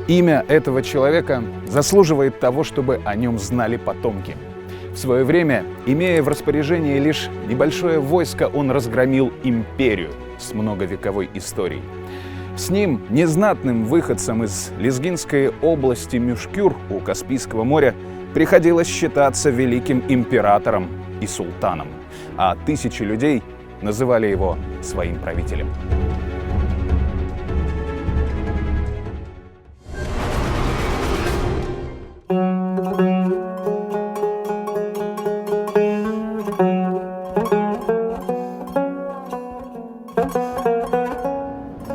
Имя этого человека заслуживает того, чтобы о нем знали потомки. В свое время, имея в распоряжении лишь небольшое войско, он разгромил империю с многовековой историей. С ним, незнатным выходцем из Лезгинской области Мюшкюр у Каспийского моря, приходилось считаться великим императором и султаном, а тысячи людей называли его своим правителем.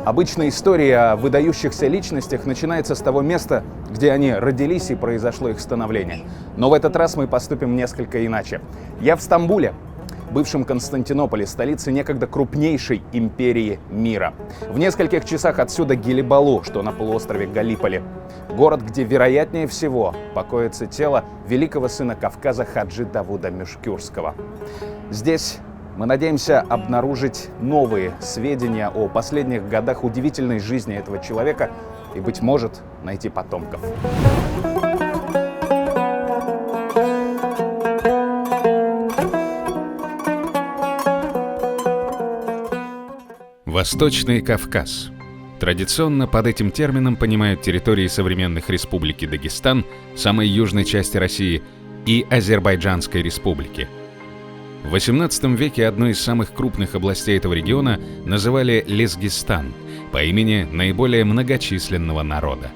Обычно история о выдающихся личностях начинается с того места, где они родились и произошло их становление. Но в этот раз мы поступим несколько иначе. Я в Стамбуле, бывшем Константинополе, столице некогда крупнейшей империи мира. В нескольких часах отсюда Гелибалу, что на полуострове Галиполи. Город, где, вероятнее всего, покоится тело великого сына Кавказа Хаджи Давуда Мюшкюрского. Здесь мы надеемся обнаружить новые сведения о последних годах удивительной жизни этого человека и, быть может, найти потомков. Восточный Кавказ. Традиционно под этим термином понимают территории современных республики Дагестан, самой южной части России, и Азербайджанской республики. В XVIII веке одной из самых крупных областей этого региона называли Лезгистан по имени наиболее многочисленного народа.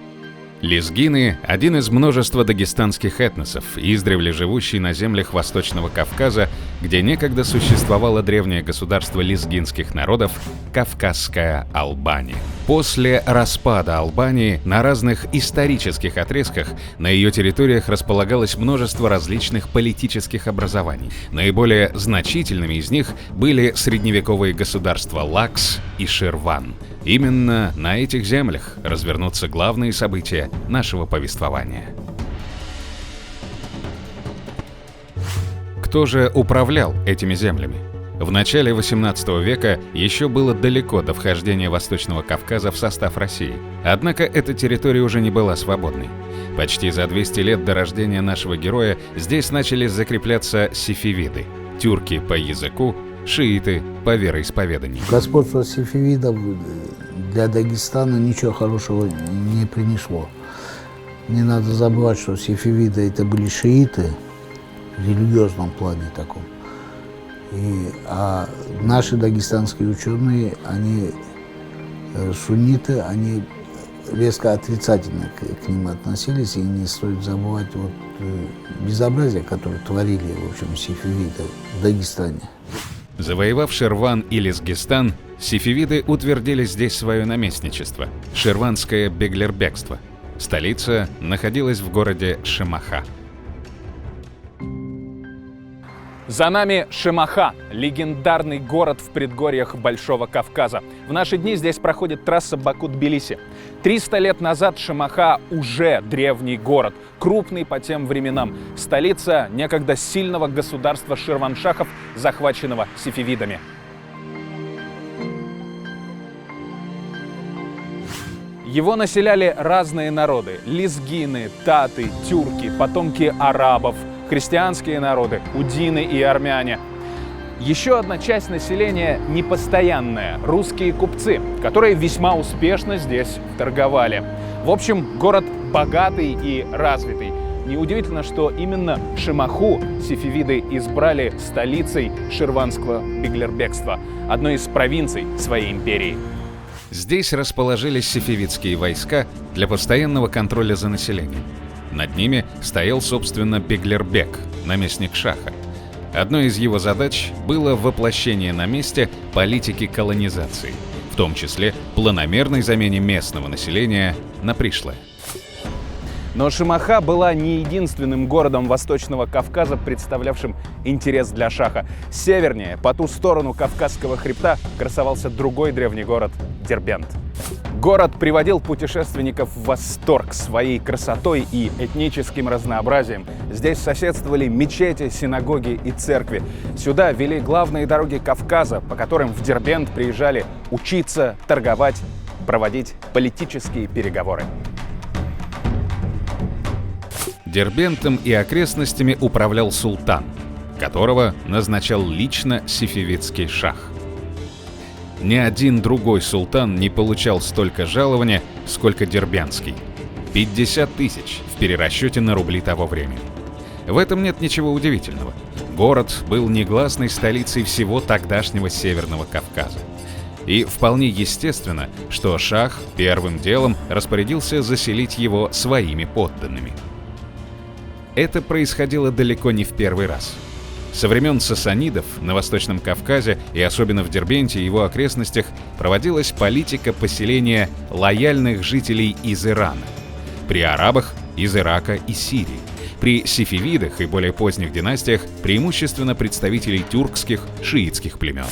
Лезгины – один из множества дагестанских этносов, издревле живущий на землях Восточного Кавказа, где некогда существовало древнее государство лезгинских народов – Кавказская Албания. После распада Албании на разных исторических отрезках на ее территориях располагалось множество различных политических образований. Наиболее значительными из них были средневековые государства Лакс и Ширван. Именно на этих землях развернутся главные события нашего повествования. Кто же управлял этими землями? В начале XVIII века еще было далеко до вхождения Восточного Кавказа в состав России. Однако эта территория уже не была свободной. Почти за 200 лет до рождения нашего героя здесь начали закрепляться сефевиды – тюрки по языку, шииты по вероисповеданию. Господство сефевидов для Дагестана ничего хорошего не принесло. Не надо забывать, что сефевиды это были шииты в религиозном плане таком. А наши дагестанские ученые, они сунниты, они резко отрицательно к ним относились, и не стоит забывать безобразие, которое творили, в общем, сефевиды в Дагестане. Завоевав Ширван и Лезгистан, сефевиды утвердили здесь свое наместничество – Ширванское Беглербекство. Столица находилась в городе Шемаха. За нами Шемаха – легендарный город в предгорьях Большого Кавказа. В наши дни здесь проходит трасса Баку-Тбилиси. 300 лет назад Шемаха уже древний город, крупный по тем временам. Столица некогда сильного государства Ширваншахов, захваченного сефевидами. Его населяли разные народы – лезгины, таты, тюрки, потомки арабов, христианские народы, удины и армяне. Еще одна часть населения непостоянная – русские купцы, которые весьма успешно здесь торговали. В общем, город богатый и развитый. Неудивительно, что именно Шемаху сефевиды избрали столицей Ширванского Беглербекства, одной из провинций своей империи. Здесь расположились сефевидские войска для постоянного контроля за населением. Над ними стоял, собственно, Беглербек, наместник шаха. Одной из его задач было воплощение на месте политики колонизации, в том числе планомерной замене местного населения на пришлое. Но Шемаха была не единственным городом Восточного Кавказа, представлявшим интерес для шаха. Севернее, по ту сторону Кавказского хребта, красовался другой древний город – Дербент. Город приводил путешественников в восторг своей красотой и этническим разнообразием. Здесь соседствовали мечети, синагоги и церкви. Сюда вели главные дороги Кавказа, по которым в Дербент приезжали учиться, торговать, проводить политические переговоры. Дербентом и окрестностями управлял султан, которого назначал лично сефевидский шах. Ни один другой султан не получал столько жалования, сколько дербентский – 50 тысяч в перерасчете на рубли того времени. В этом нет ничего удивительного. Город был негласной столицей всего тогдашнего Северного Кавказа. И вполне естественно, что шах первым делом распорядился заселить его своими подданными. Это происходило далеко не в первый раз. Со времен сасанидов на Восточном Кавказе и особенно в Дербенте и его окрестностях проводилась политика поселения лояльных жителей из Ирана, при арабах – из Ирака и Сирии, при сефевидах и более поздних династиях преимущественно представителей тюркских, шиитских племен.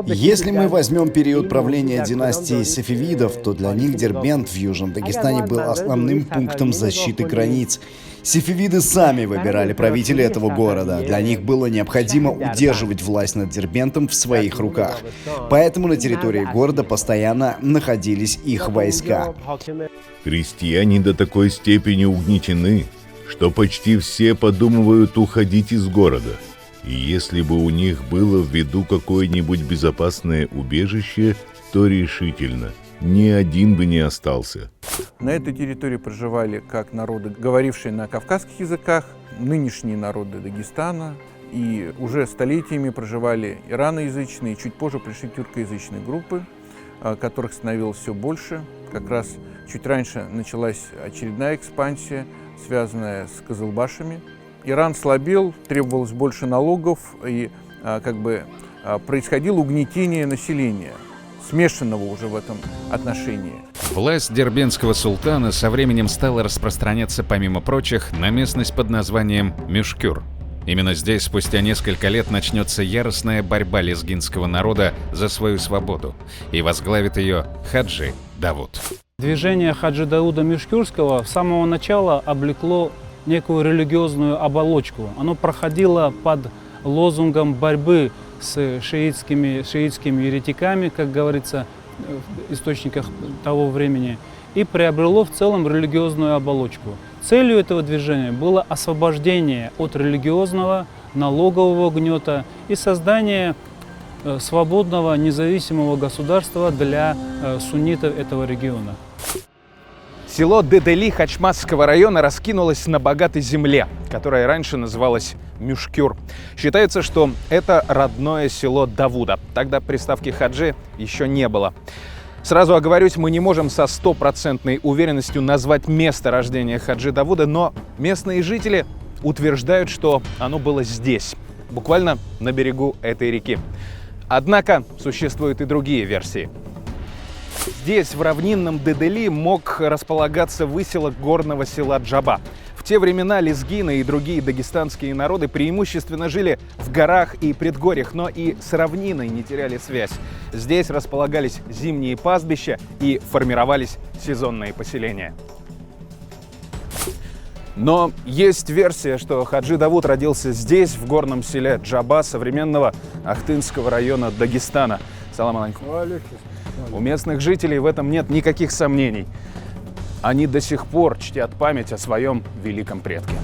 Если мы возьмем период правления династии сефевидов, то для них Дербент в Южном Дагестане был основным пунктом защиты границ. Сефевиды сами выбирали правителя этого города. Для них было необходимо удерживать власть над Дербентом в своих руках. Поэтому на территории города постоянно находились их войска. Крестьяне до такой степени угнетены, что почти все подумывают уходить из города. И если бы у них было в виду какое-нибудь безопасное убежище, то решительно ни один бы не остался. На этой территории проживали как народы, говорившие на кавказских языках, нынешние народы Дагестана, и уже столетиями проживали ираноязычные, чуть позже пришли тюркоязычные группы, которых становилось все больше. Как раз чуть раньше началась очередная экспансия, связанная с Кызылбашами. Иран слабел, требовалось больше налогов, и происходило угнетение населения, смешанного уже в этом отношении. Власть дербентского султана со временем стала распространяться, помимо прочих, на местность под названием Мюшкюр. Именно здесь спустя несколько лет начнется яростная борьба лезгинского народа за свою свободу, и возглавит ее Хаджи Давуд. Движение Хаджи Дауда Мюшкюрского с самого начала облекло некую религиозную оболочку. Оно проходило под лозунгом борьбы с шиитскими еретиками, как говорится в источниках того времени, и приобрело в целом религиозную оболочку. Целью этого движения было освобождение от религиозного, налогового гнета и создание свободного, независимого государства для суннитов этого региона. Село Дедели Хачмазского района раскинулось на богатой земле, которая раньше называлась Мюшкюр. Считается, что это родное село Давуда. Тогда приставки «хаджи» еще не было. Сразу оговорюсь, мы не можем со стопроцентной уверенностью назвать место рождения Хаджи Давуда, но местные жители утверждают, что оно было здесь, буквально на берегу этой реки. Однако существуют и другие версии. Здесь, в равнинном Дедели, мог располагаться выселок горного села Джаба. В те времена лезгины и другие дагестанские народы преимущественно жили в горах и предгорьях, но и с равниной не теряли связь. Здесь располагались зимние пастбища и формировались сезонные поселения. Но есть версия, что Хаджи Давуд родился здесь, в горном селе Джаба, современного Ахтынского района Дагестана. Салам алейкум. У местных жителей в этом нет никаких сомнений. Они до сих пор чтят память о своем великом предке.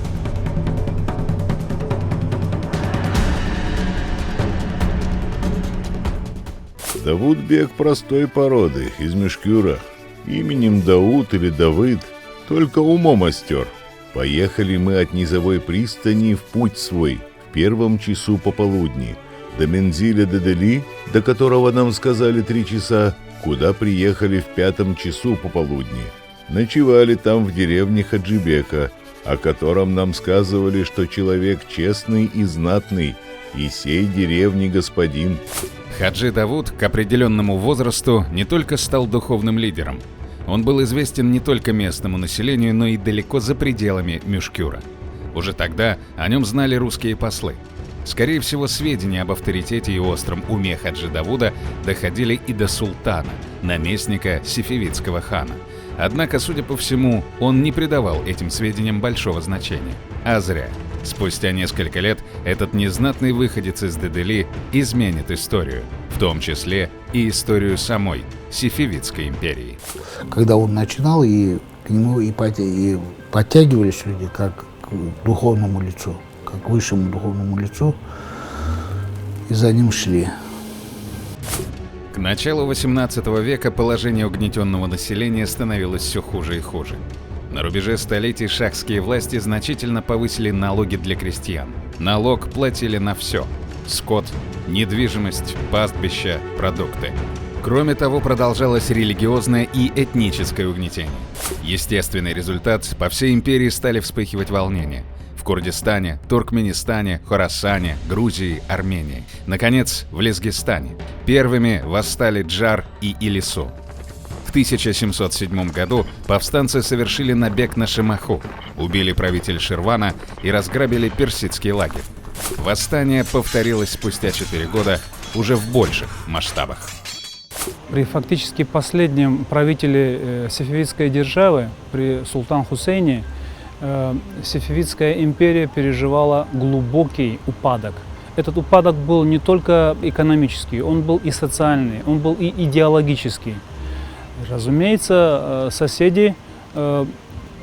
Давудбек простой породы, из Мюшкюра. Именем Дауд или Давыд, только умом остер. Поехали мы от низовой пристани в путь свой в 1 часу пополудни, до Мензиля Дедели, до которого нам сказали 3 часа, куда приехали в 5 часу пополудни. Ночевали там в деревне Хаджибека, о котором нам сказывали, что человек честный и знатный, и сей деревни господин. Хаджи Давуд к определенному возрасту не только стал духовным лидером. Он был известен не только местному населению, но и далеко за пределами Мюшкюра. Уже тогда о нем знали русские послы. Скорее всего, сведения об авторитете и остром уме Хаджи Давуда доходили и до султана, наместника сефевидского хана. Однако, судя по всему, он не придавал этим сведениям большого значения. А зря. Спустя несколько лет этот незнатный выходец из Дедели изменит историю, в том числе и историю самой Сефевидской империи. Когда он начинал, и к нему и подтягивались люди как к духовному лицу, как к высшему духовному лицу, и за ним шли. К началу XVIII века положение угнетенного населения становилось все хуже и хуже. На рубеже столетий шахские власти значительно повысили налоги для крестьян. Налог платили на все – скот, недвижимость, пастбища, продукты. Кроме того, продолжалось религиозное и этническое угнетение. Естественный результат – по всей империи стали вспыхивать волнения. В Курдистане, Туркменистане, Хорасане, Грузии, Армении. Наконец, в Лезгистане. Первыми восстали Джар и Илису. В 1707 году повстанцы совершили набег на Шемаху, убили правителя Ширвана и разграбили персидский лагерь. Восстание повторилось спустя 4 года уже в больших масштабах. При фактически последнем правителе Сефевидской державы, при Султан Хусейне, Сефевидская империя переживала глубокий упадок. Этот упадок был не только экономический, он был и социальный, он был и идеологический. Разумеется, соседи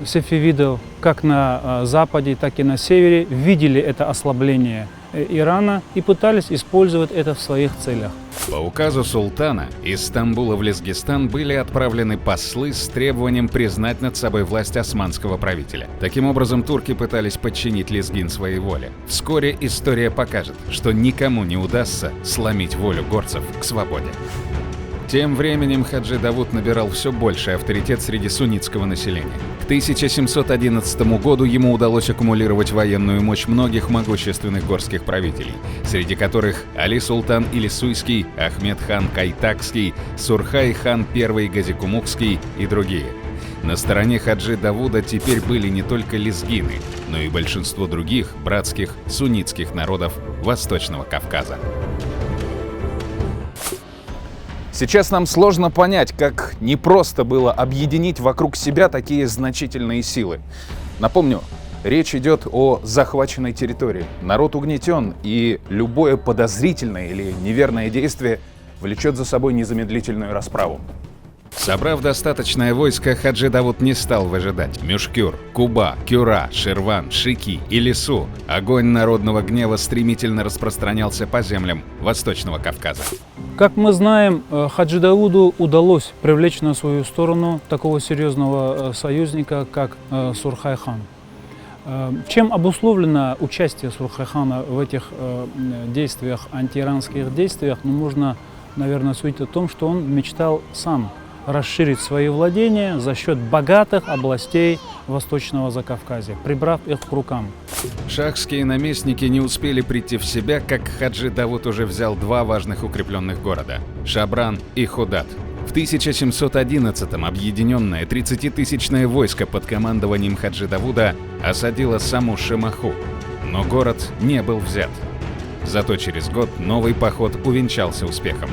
сефевидов, как на западе, так и на севере, видели это ослабление Ирана и пытались использовать это в своих целях. По указу султана из Стамбула в Лезгистан были отправлены послы с требованием признать над собой власть османского правителя. Таким образом, турки пытались подчинить Лезгин своей воле. Вскоре история покажет, что никому не удастся сломить волю горцев к свободе. Тем временем Хаджи Давуд набирал все больший авторитет среди суннитского населения. К 1711 году ему удалось аккумулировать военную мощь многих могущественных горских правителей, среди которых Али Султан Илисуйский, Ахмед хан Кайтакский, Сурхай хан I Газикумукский и другие. На стороне Хаджи Давуда теперь были не только лезгины, но и большинство других братских суннитских народов Восточного Кавказа. Сейчас нам сложно понять, как непросто было объединить вокруг себя такие значительные силы. Напомню, речь идет о захваченной территории. Народ угнетен, и любое подозрительное или неверное действие влечет за собой незамедлительную расправу. Собрав достаточное войско, Хаджи Давуд не стал выжидать. Мюшкюр, Куба, Кюра, Ширван, Шики и Лису. Огонь народного гнева стремительно распространялся по землям Восточного Кавказа. Как мы знаем, Хаджи Давуду удалось привлечь на свою сторону такого серьезного союзника, как Сурхай хан. Чем обусловлено участие Сурхай хана в этих действиях, антииранских действиях, можно, наверное, судить о том, что он мечтал сам расширить свои владения за счет богатых областей Восточного Закавказья, прибрав их к рукам. Шахские наместники не успели прийти в себя, как Хаджи Давуд уже взял два важных укрепленных города – Шабран и Худат. В 1711-м объединенное 30-тысячное войско под командованием Хаджи Давуда осадило саму Шемаху, но город не был взят. Зато через год новый поход увенчался успехом.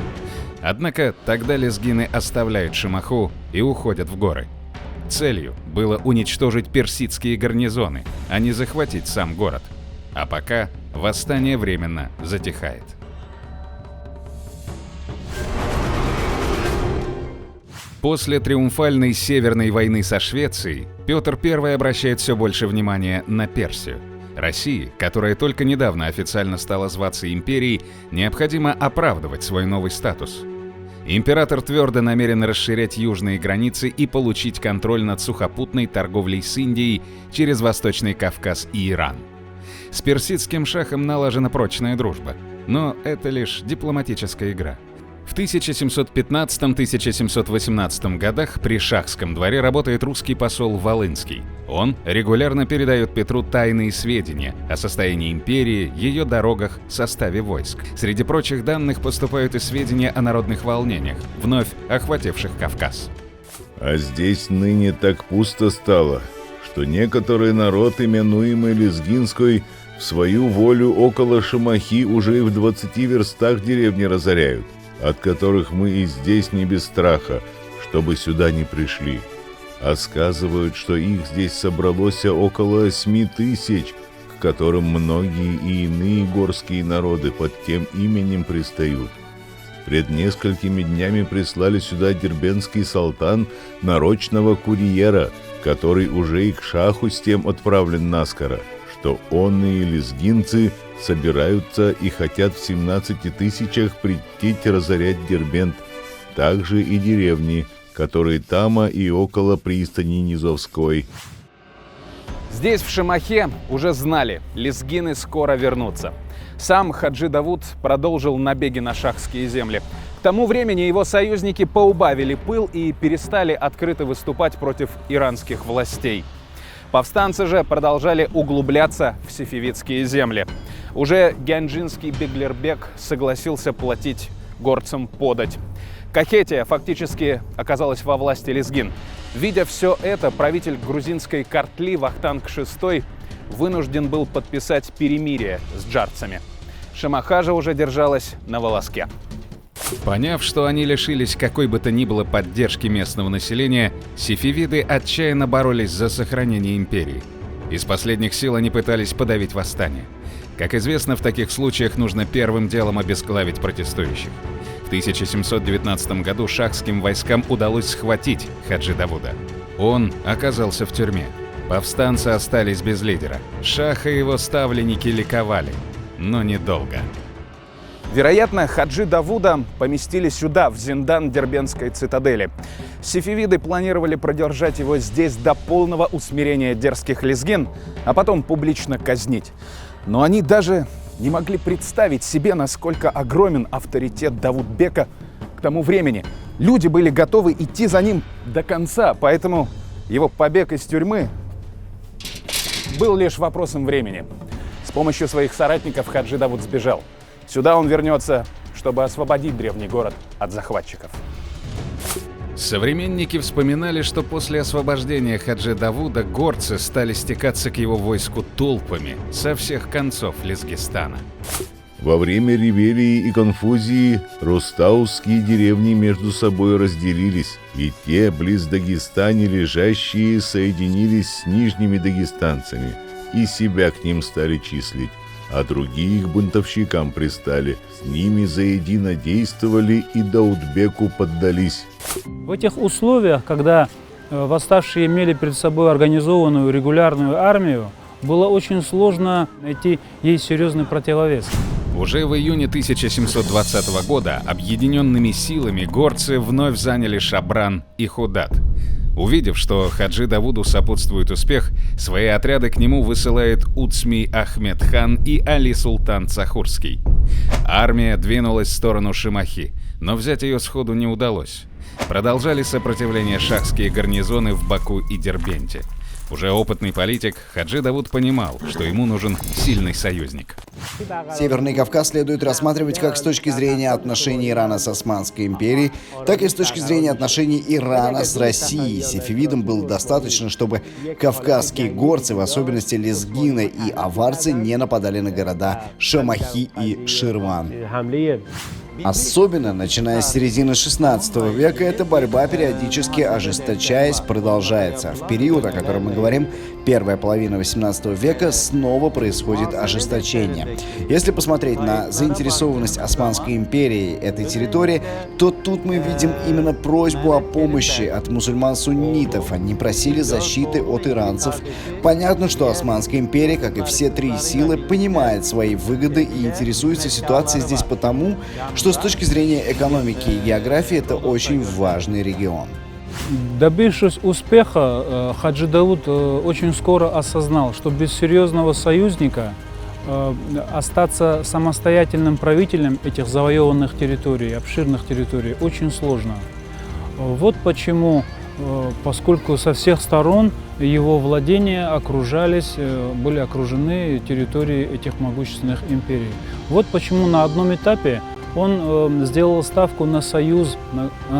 Однако тогда лезгины оставляют Шемаху и уходят в горы. Целью было уничтожить персидские гарнизоны, а не захватить сам город. А пока восстание временно затихает. После триумфальной Северной войны со Швецией Петр I обращает все больше внимания на Персию. России, которая только недавно официально стала зваться империей, необходимо оправдывать свой новый статус. Император твердо намерен расширять южные границы и получить контроль над сухопутной торговлей с Индией через Восточный Кавказ и Иран. С персидским шахом налажена прочная дружба, но это лишь дипломатическая игра. В 1715-1718 годах при шахском дворе работает русский посол Волынский. Он регулярно передает Петру тайные сведения о состоянии империи, ее дорогах, составе войск. Среди прочих данных поступают и сведения о народных волнениях, вновь охвативших Кавказ. А здесь ныне так пусто стало, что некоторый народ, именуемый Лезгинской, в свою волю около Шемахи уже и в 20 верстах деревни разоряют, от которых мы и здесь не без страха, чтобы сюда не пришли. А сказывают, что их здесь собралось около 8 тысяч, к которым многие и иные горские народы под тем именем пристают. Пред несколькими днями прислали сюда дербентский султан нарочного курьера, который уже и к шаху с тем отправлен наскоро, что онные лезгинцы собираются и хотят в 17 тысячах прийти разорять Дербент, также и деревни, которые тама и около пристани Низовской. Здесь, в Шемахе, уже знали, лезгины скоро вернутся. Сам Хаджи Давуд продолжил набеги на шахские земли. К тому времени его союзники поубавили пыл и перестали открыто выступать против иранских властей. Повстанцы же продолжали углубляться в сефевидские земли. Уже гянджинский Беглербек согласился платить горцам подать. Кахетия фактически оказалась во власти лезгин. Видя все это, правитель грузинской Картли Вахтанг VI вынужден был подписать перемирие с джарцами. Шемаха же уже держалась на волоске. Поняв, что они лишились какой бы то ни было поддержки местного населения, сефевиды отчаянно боролись за сохранение империи. Из последних сил они пытались подавить восстание. Как известно, в таких случаях нужно первым делом обезглавить протестующих. В 1719 году шахским войскам удалось схватить Хаджи Давуда. Он оказался в тюрьме. Повстанцы остались без лидера. Шах и его ставленники ликовали, но недолго. Вероятно, Хаджи Давуда поместили сюда, в зиндан Дербентской цитадели. Сефевиды планировали продержать его здесь до полного усмирения дерзких лезгин, а потом публично казнить. Но они даже не могли представить себе, насколько огромен авторитет Давудбека к тому времени. Люди были готовы идти за ним до конца, поэтому его побег из тюрьмы был лишь вопросом времени. С помощью своих соратников Хаджи Давуд сбежал. Сюда он вернется, чтобы освободить древний город от захватчиков. Современники вспоминали, что после освобождения Хаджи Давуда горцы стали стекаться к его войску толпами со всех концов Лезгистана. Во время ревелии и конфузии рустаусские деревни между собой разделились, и те близ Дагестане лежащие соединились с нижними дагестанцами и себя к ним стали числить, а другие к бунтовщикам пристали, с ними заедино действовали и Даудбеку поддались. В этих условиях, когда восставшие имели перед собой организованную регулярную армию, было очень сложно найти ей серьезный противовес. Уже в июне 1720 года объединенными силами горцы вновь заняли Шабран и Худат. Увидев, что Хаджи Давуду сопутствует успех, свои отряды к нему высылает Уцми Ахмед хан и Али Султан Цахурский. Армия двинулась в сторону Шемахи, но взять ее сходу не удалось. Продолжали сопротивление шахские гарнизоны в Баку и Дербенте. Уже опытный политик, Хаджи Давуд понимал, что ему нужен сильный союзник. Северный Кавказ следует рассматривать как с точки зрения отношений Ирана с Османской империей, так и с точки зрения отношений Ирана с Россией. Сефевидам было достаточно, чтобы кавказские горцы, в особенности лезгины и аварцы, не нападали на города Шемахи и Ширван. Особенно, начиная с середины 16 века, эта борьба, периодически ожесточаясь, продолжается. В период, о котором мы говорим, первая половина 18 века, снова происходит ожесточение. Если посмотреть на заинтересованность Османской империи этой территории, то тут мы видим именно просьбу о помощи от мусульман-суннитов. Они просили защиты от иранцев. Понятно, что Османская империя, как и все три силы, понимает свои выгоды и интересуется ситуацией здесь потому, что с точки зрения экономики и географии это очень важный регион. Добившись успеха, Хаджи Давуд очень скоро осознал, что без серьезного союзника остаться самостоятельным правителем этих завоеванных территорий, обширных территорий, очень сложно. Вот почему, поскольку со всех сторон его владения были окружены территории этих могущественных империй. Вот почему на одном этапе он сделал ставку на союз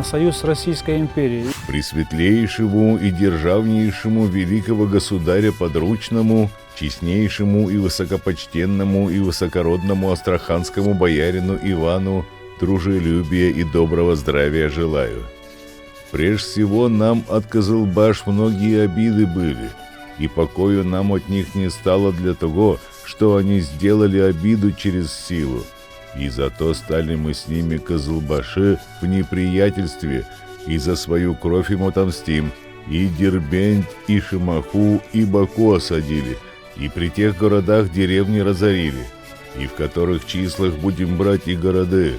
с Российской империей. Пресветлейшему и державнейшему великого государя подручному, честнейшему и высокопочтенному и высокородному астраханскому боярину Ивану дружелюбия и доброго здравия желаю. Прежде всего нам от Кызылбаш многие обиды были, и покою нам от них не стало для того, что они сделали обиду через силу. И зато стали мы с ними, козылбаши, в неприятельстве, и за свою кровь им отомстим. И Дербент, и Шемаху, и Баку осадили, и при тех городах деревни разорили, и в которых числах будем брать и города.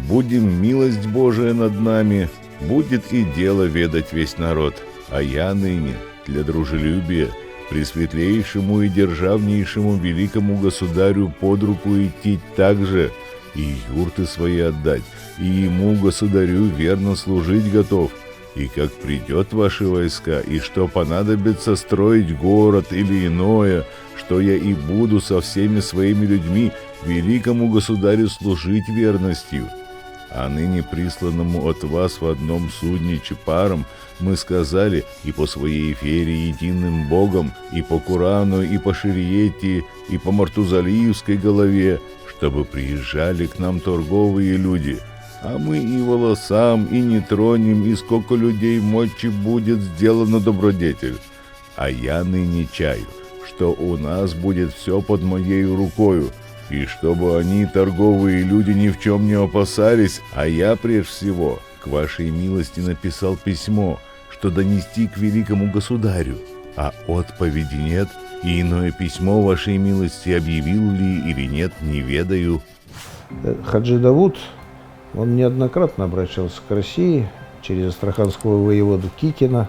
Будем милость Божия над нами, будет и дело ведать весь народ, а я ныне для дружелюбия пресветлейшему и державнейшему великому государю под руку идти так же, и юрты свои отдать, и ему, государю, верно служить готов. И как придет ваши войска, и что понадобится строить город или иное, что я и буду со всеми своими людьми великому государю служить верностью. А ныне присланному от вас в одном судне Чепаром мы сказали и по своей вере единым Богом, и по Курану, и по Шириете, и по Мартузалиевской голове, чтобы приезжали к нам торговые люди. А мы и волосам, и не тронем, и сколько людей мочи будет сделано добродетель. А я ныне чаю, что у нас будет все под моей рукою, и чтобы они, торговые люди, ни в чем не опасались, а я, прежде всего, к вашей милости написал письмо, что донести к великому государю, а отповеди нет, и иное письмо вашей милости объявил ли или нет, не ведаю. Хаджи Давуд, он неоднократно обращался к России через астраханского воеводу Кикина,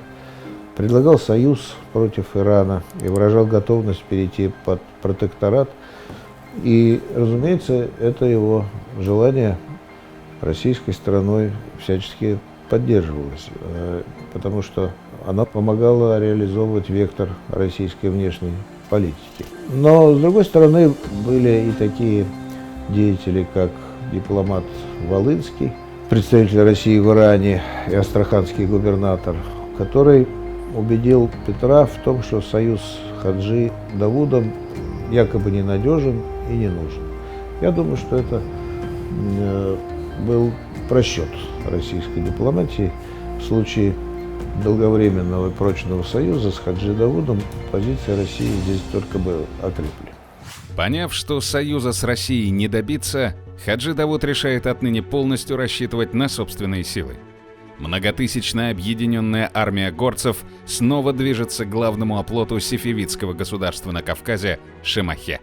предлагал союз против Ирана и выражал готовность перейти под протекторат. И, разумеется, это его желание российской стороной всячески поддерживалось, потому что она помогала реализовывать вектор российской внешней политики. Но, с другой стороны, были и такие деятели, как дипломат Волынский, представитель России в Иране и астраханский губернатор, который убедил Петра в том, что союз с Хаджи Давудом якобы ненадежен и не нужен. Я думаю, что это был просчет российской дипломатии. В случае долговременного и прочного союза с Хаджи Давудом позиция России здесь только бы окрепли. Поняв, что союза с Россией не добиться, Хаджи Давуд решает отныне полностью рассчитывать на собственные силы. Многотысячная объединенная армия горцев снова движется к главному оплоту сефевидского государства на Кавказе – Шемахе.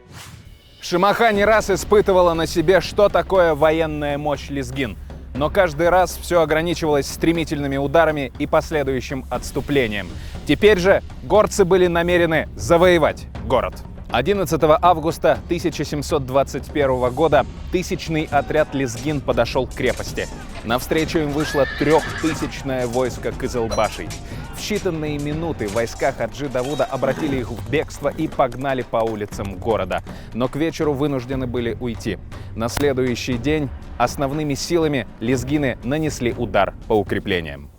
Шемаха не раз испытывала на себе, что такое военная мощь лезгин. Но каждый раз все ограничивалось стремительными ударами и последующим отступлением. Теперь же горцы были намерены завоевать город. 11 августа 1721 года тысячный отряд лезгин подошел к крепости. Навстречу им вышло 3000-е войско кызылбашей. В считанные минуты войска Хаджи Давуда обратили их в бегство и погнали по улицам города. Но к вечеру вынуждены были уйти. На следующий день основными силами лезгины нанесли удар по укреплениям.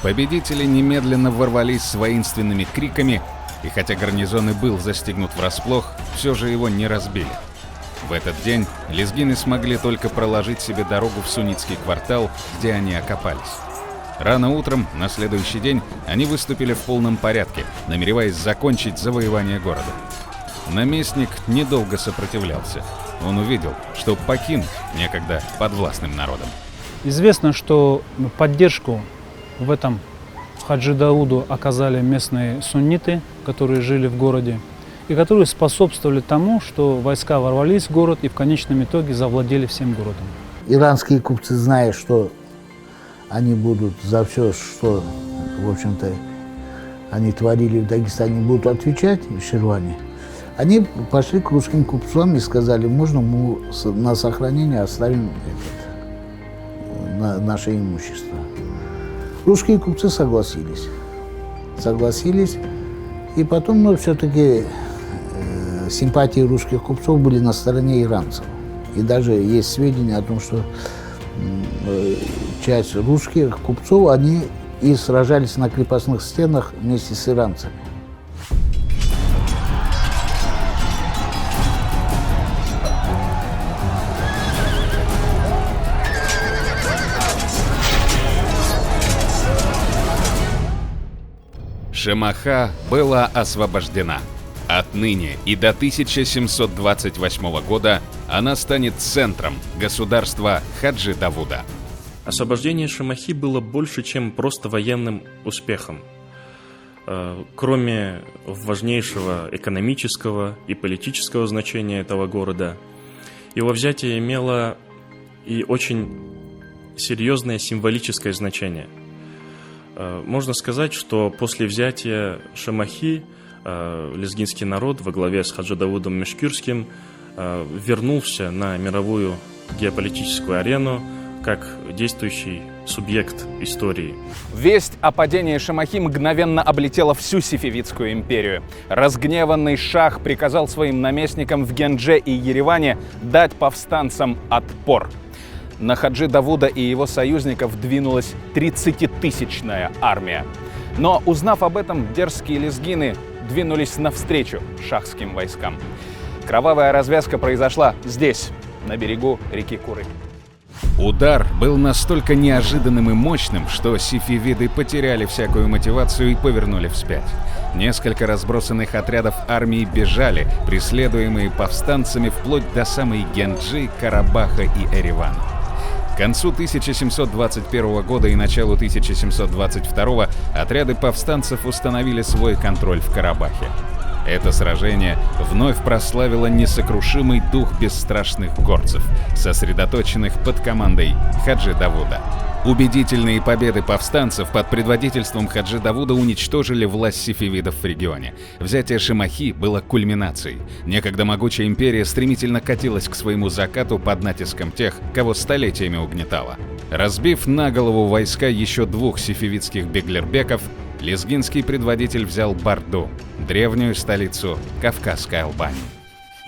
Победители немедленно ворвались с воинственными криками, и хотя гарнизон и был застигнут врасплох, все же его не разбили. В этот день лезгины смогли только проложить себе дорогу в суннитский квартал, где они окопались. Рано утром, на следующий день, они выступили в полном порядке, намереваясь закончить завоевание города. Наместник недолго сопротивлялся. Он увидел, что покинут некогда подвластным народом. Известно, что поддержку в этом Хаджи Дауду оказали местные сунниты, которые жили в городе, и которые способствовали тому, что войска ворвались в город и в конечном итоге завладели всем городом. Иранские купцы, зная, что они будут за все, что, в общем-то, они творили в Дагестане, будут отвечать Ширвани, они пошли к русским купцам и сказали: можно мы на сохранение оставим наше имущество. Русские купцы согласились, и потом, но все-таки симпатии русских купцов были на стороне иранцев. И даже есть сведения о том, что часть русских купцов, они и сражались на крепостных стенах вместе с иранцами. Шемаха была освобождена, Отныне и до 1728 года она станет центром государства Хаджи Давуда. Освобождение Шемахи было больше, чем просто военным успехом. Кроме важнейшего экономического и политического значения этого города, его взятие имело и очень серьезное символическое значение. Можно сказать, что после взятия Шемахи лезгинский народ во главе с Хаджи Давудом Мешкюрским вернулся на мировую геополитическую арену как действующий субъект истории. Весть о падении Шемахи мгновенно облетела всю Сефевидскую империю. Разгневанный шах приказал своим наместникам в Гендже и Ереване дать повстанцам отпор. На Хаджи Давуда и его союзников двинулась 30-тысячная армия. Но, узнав об этом, дерзкие лезгины двинулись навстречу шахским войскам. Кровавая развязка произошла здесь, на берегу реки Куры. Удар был настолько неожиданным и мощным, что сефевиды потеряли всякую мотивацию и повернули вспять. Несколько разбросанных отрядов армии бежали, преследуемые повстанцами вплоть до самой Генджи, Карабаха и Эревана. К концу 1721 года и началу 1722 отряды повстанцев установили свой контроль в Карабахе. Это сражение вновь прославило несокрушимый дух бесстрашных горцев, сосредоточенных под командой Хаджи Давуда. Убедительные победы повстанцев под предводительством Хаджи Давуда уничтожили власть сефевидов в регионе. Взятие Шемахи было кульминацией. Некогда могучая империя стремительно катилась к своему закату под натиском тех, кого столетиями угнетала. Разбив на голову войска еще двух сефевидских беглербеков, лезгинский предводитель взял Барду, древнюю столицу Кавказской Албании.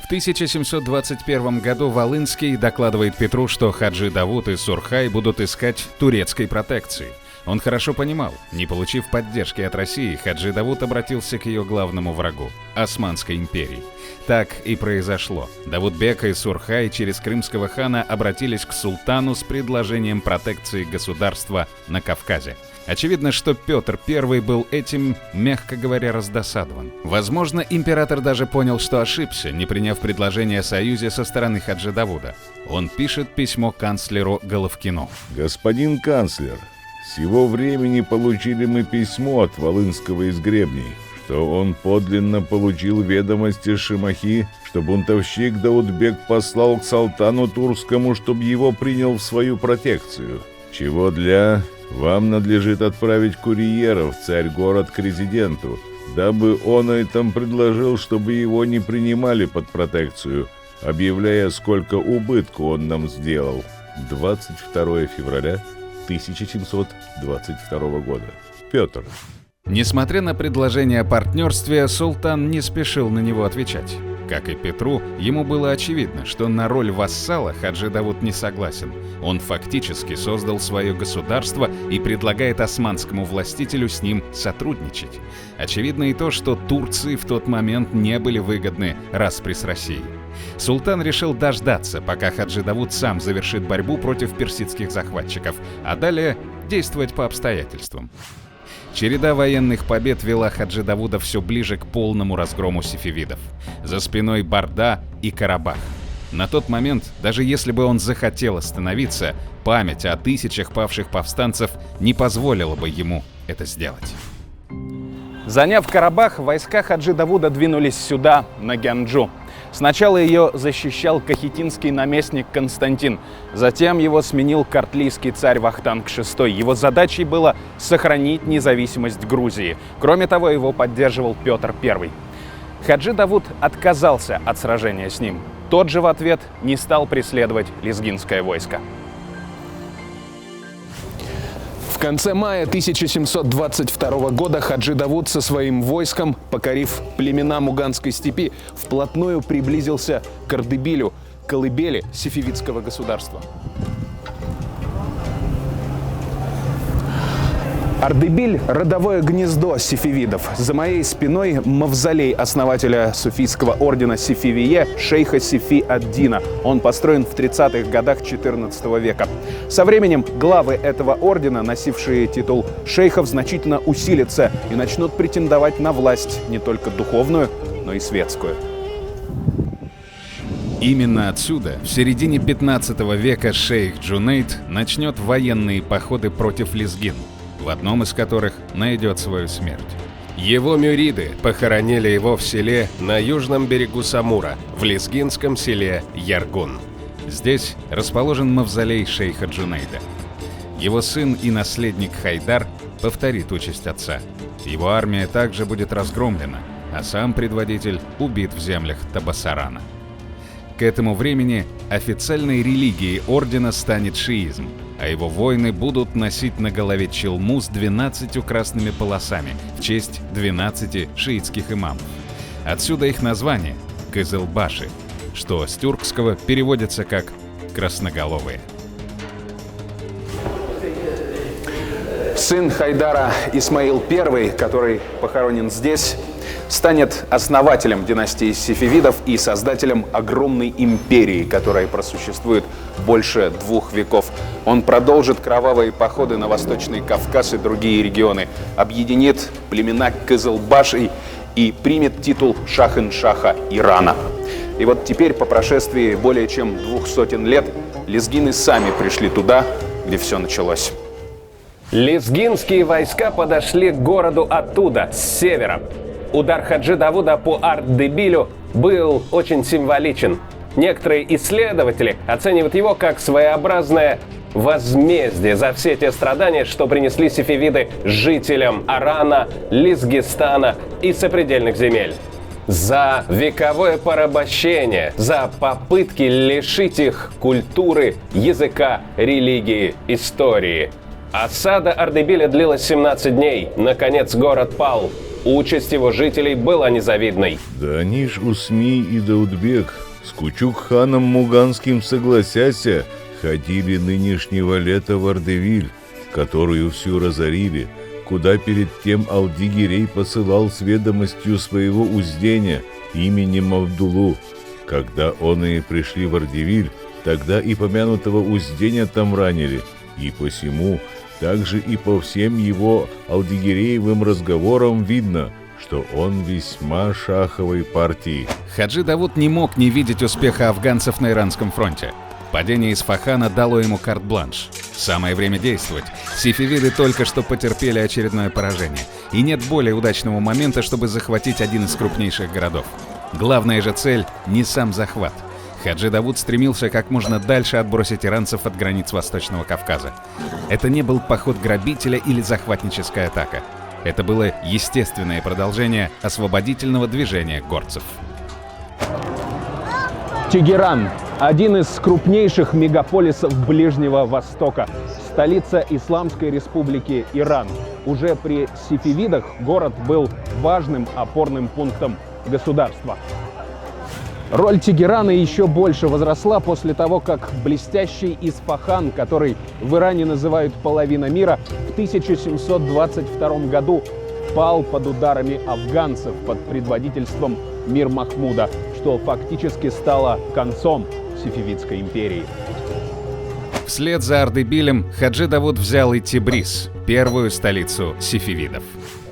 В 1721 году Волынский докладывает Петру, что Хаджи Давуд и Сурхай будут искать турецкой протекции. Он хорошо понимал, не получив поддержки от России, Хаджи Давуд обратился к ее главному врагу – Османской империи. Так и произошло. Давудбек и Сурхай через крымского хана обратились к султану с предложением протекции государства на Кавказе. Очевидно, что Петр I был этим, мягко говоря, раздосадован. Возможно, император даже понял, что ошибся, не приняв предложение о союзе со стороны Хаджи Давуда. Он пишет письмо канцлеру Головкину. «Господин канцлер, с его времени получили мы письмо от Волынского из Гребней, что он подлинно получил ведомости Шемахи, что бунтовщик Давудбек послал к султану турскому, чтобы его принял в свою протекцию. Чего для... Вам надлежит отправить курьера в Царь-город к резиденту, дабы он и там предложил, чтобы его не принимали под протекцию, объявляя, сколько убытку он нам сделал. 22 февраля 1722 года. Петр». Несмотря на предложение о партнерстве, султан не спешил на него отвечать. Как и Петру, ему было очевидно, что на роль вассала Хаджи Давуд не согласен. Он фактически создал свое государство и предлагает османскому властителю с ним сотрудничать. Очевидно и то, что Турции в тот момент не были выгодны распри с Россией. Султан решил дождаться, пока Хаджи Давуд сам завершит борьбу против персидских захватчиков, а далее действовать по обстоятельствам. Череда военных побед вела Хаджи Давуда все ближе к полному разгрому сефевидов. За спиной Барда и Карабах. На тот момент, даже если бы он захотел остановиться, память о тысячах павших повстанцев не позволила бы ему это сделать. Заняв Карабах, войска Хаджи Давуда двинулись сюда, на Гянджу. Сначала ее защищал кахетинский наместник Константин, затем его сменил картлийский царь Вахтанг VI. Его задачей было сохранить независимость Грузии. Кроме того, его поддерживал Петр I. Хаджи Давуд отказался от сражения с ним. Тот же в ответ не стал преследовать лезгинское войско. В конце мая 1722 года Хаджи Давуд со своим войском, покорив племена Муганской степи, вплотную приблизился к Ардебилю, колыбели сефевидского государства. Ардебиль – родовое гнездо сефевидов. За моей спиной мавзолей основателя суфийского ордена Сефивие, шейха Сефи ад-Дина. Он построен в 30-х годах XIV века. Со временем главы этого ордена, носившие титул шейхов, значительно усилятся и начнут претендовать на власть не только духовную, но и светскую. Именно отсюда в середине 15 века шейх Джунейд начнет военные походы против лезгин, в одном из которых найдет свою смерть. Его мюриды похоронили его в селе на южном берегу Самура, в лезгинском селе Яргун. Здесь расположен мавзолей шейха Джунейда. Его сын и наследник Хайдар повторит участь отца. Его армия также будет разгромлена, а сам предводитель убит в землях Табасарана. К этому времени официальной религией ордена станет шиизм, а его воины будут носить на голове челму с 12 красными полосами в честь 12 шиитских имамов. Отсюда их название – Кызылбаши, что с тюркского переводится как «красноголовые». Сын Хайдара Исмаил I, который похоронен здесь, станет основателем династии сефевидов и создателем огромной империи, которая просуществует больше 2 веков. Он продолжит кровавые походы на Восточный Кавказ и другие регионы, объединит племена Кызылбашей и примет титул Шахин-Шаха Ирана. И вот теперь, по прошествии более чем 200 лет, лезгины сами пришли туда, где все началось. Лезгинские войска подошли к городу оттуда, с севера. Удар Хаджи Давуда по Ардебилю был очень символичен. Некоторые исследователи оценивают его как своеобразное возмездие за все те страдания, что принесли сефевиды жителям Арана, Лезгистана и сопредельных земель. За вековое порабощение, за попытки лишить их культуры, языка, религии, истории. Осада Ардебиля длилась 17 дней. Наконец город пал. Участь его жителей была незавидной. Даниш Усми и Даудбек с Кучук-ханом Муганским согласяся, ходили нынешнего лета в Ардевиль, которую всю разорили, куда перед тем Алдигерей посылал с ведомостью своего уздения именем Абдулу. Когда он и пришли в Ардевиль, тогда и помянутого уздения там ранили, и посему также и по всем его алдигереевым разговорам видно, что он весьма шаховой партии. Хаджи Давуд не мог не видеть успеха афганцев на Иранском фронте. Падение Исфахана дало ему карт-бланш. Самое время действовать. Сефевиды только что потерпели очередное поражение. И нет более удачного момента, чтобы захватить один из крупнейших городов. Главная же цель – не сам захват. Хаджи Давуд стремился как можно дальше отбросить иранцев от границ Восточного Кавказа. Это не был поход грабителя или захватническая атака. Это было естественное продолжение освободительного движения горцев. Тегеран – один из крупнейших мегаполисов Ближнего Востока, столица Исламской Республики Иран. Уже при сефевидах город был важным опорным пунктом государства. Роль Тегерана еще больше возросла после того, как блестящий Исфахан, который в Иране называют «половина мира», в 1722 году пал под ударами афганцев под предводительством Мир Махмуда, что фактически стало концом сефевидской империи. Вслед за Ардебилем Хаджи Давуд взял и Тибриз, первую столицу сефевидов.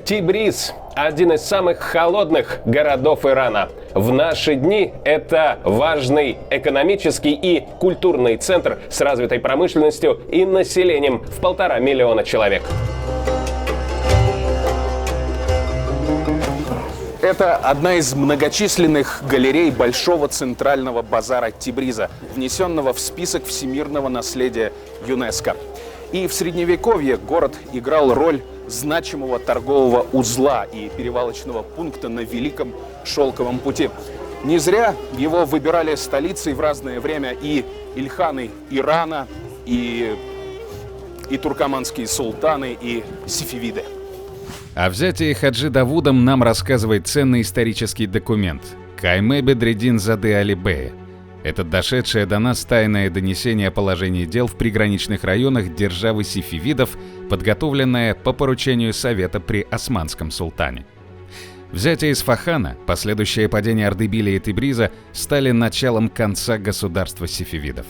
Тибриз – один из самых холодных городов Ирана. В наши дни это важный экономический и культурный центр с развитой промышленностью и населением в 1,5 миллиона человек. Это одна из многочисленных галерей Большого центрального базара Тибриза, внесенного в список всемирного наследия ЮНЕСКО. И в Средневековье город играл роль значимого торгового узла и перевалочного пункта на Великом Шелковом пути. Не зря его выбирали столицей в разное время и ильханы Ирана, и туркоманские султаны, и сефевиды. О взятии Хаджи Давудом нам рассказывает ценный исторический документ Кайме Бедреддин Заде Али-Бея. Это дошедшее до нас тайное донесение о положении дел в приграничных районах державы сефевидов, подготовленное по поручению Совета при Османском султане. Взятие Исфахана, последующее падение Ардебиля и Тибриза стали началом конца государства сефевидов.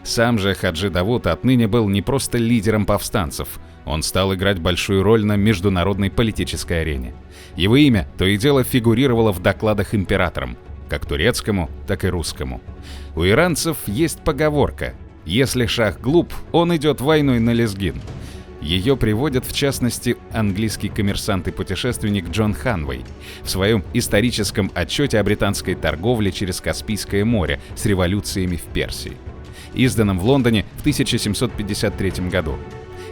Сам же Хаджи Давуд отныне был не просто лидером повстанцев, он стал играть большую роль на международной политической арене. Его имя то и дело фигурировало в докладах императорам, как турецкому, так и русскому. У иранцев есть поговорка: «Если шах глуп, он идет войной на лезгин». Ее приводит, в частности, английский коммерсант и путешественник Джон Ханвей в своем историческом отчете о британской торговле через Каспийское море с революциями в Персии, изданном в Лондоне в 1753 году.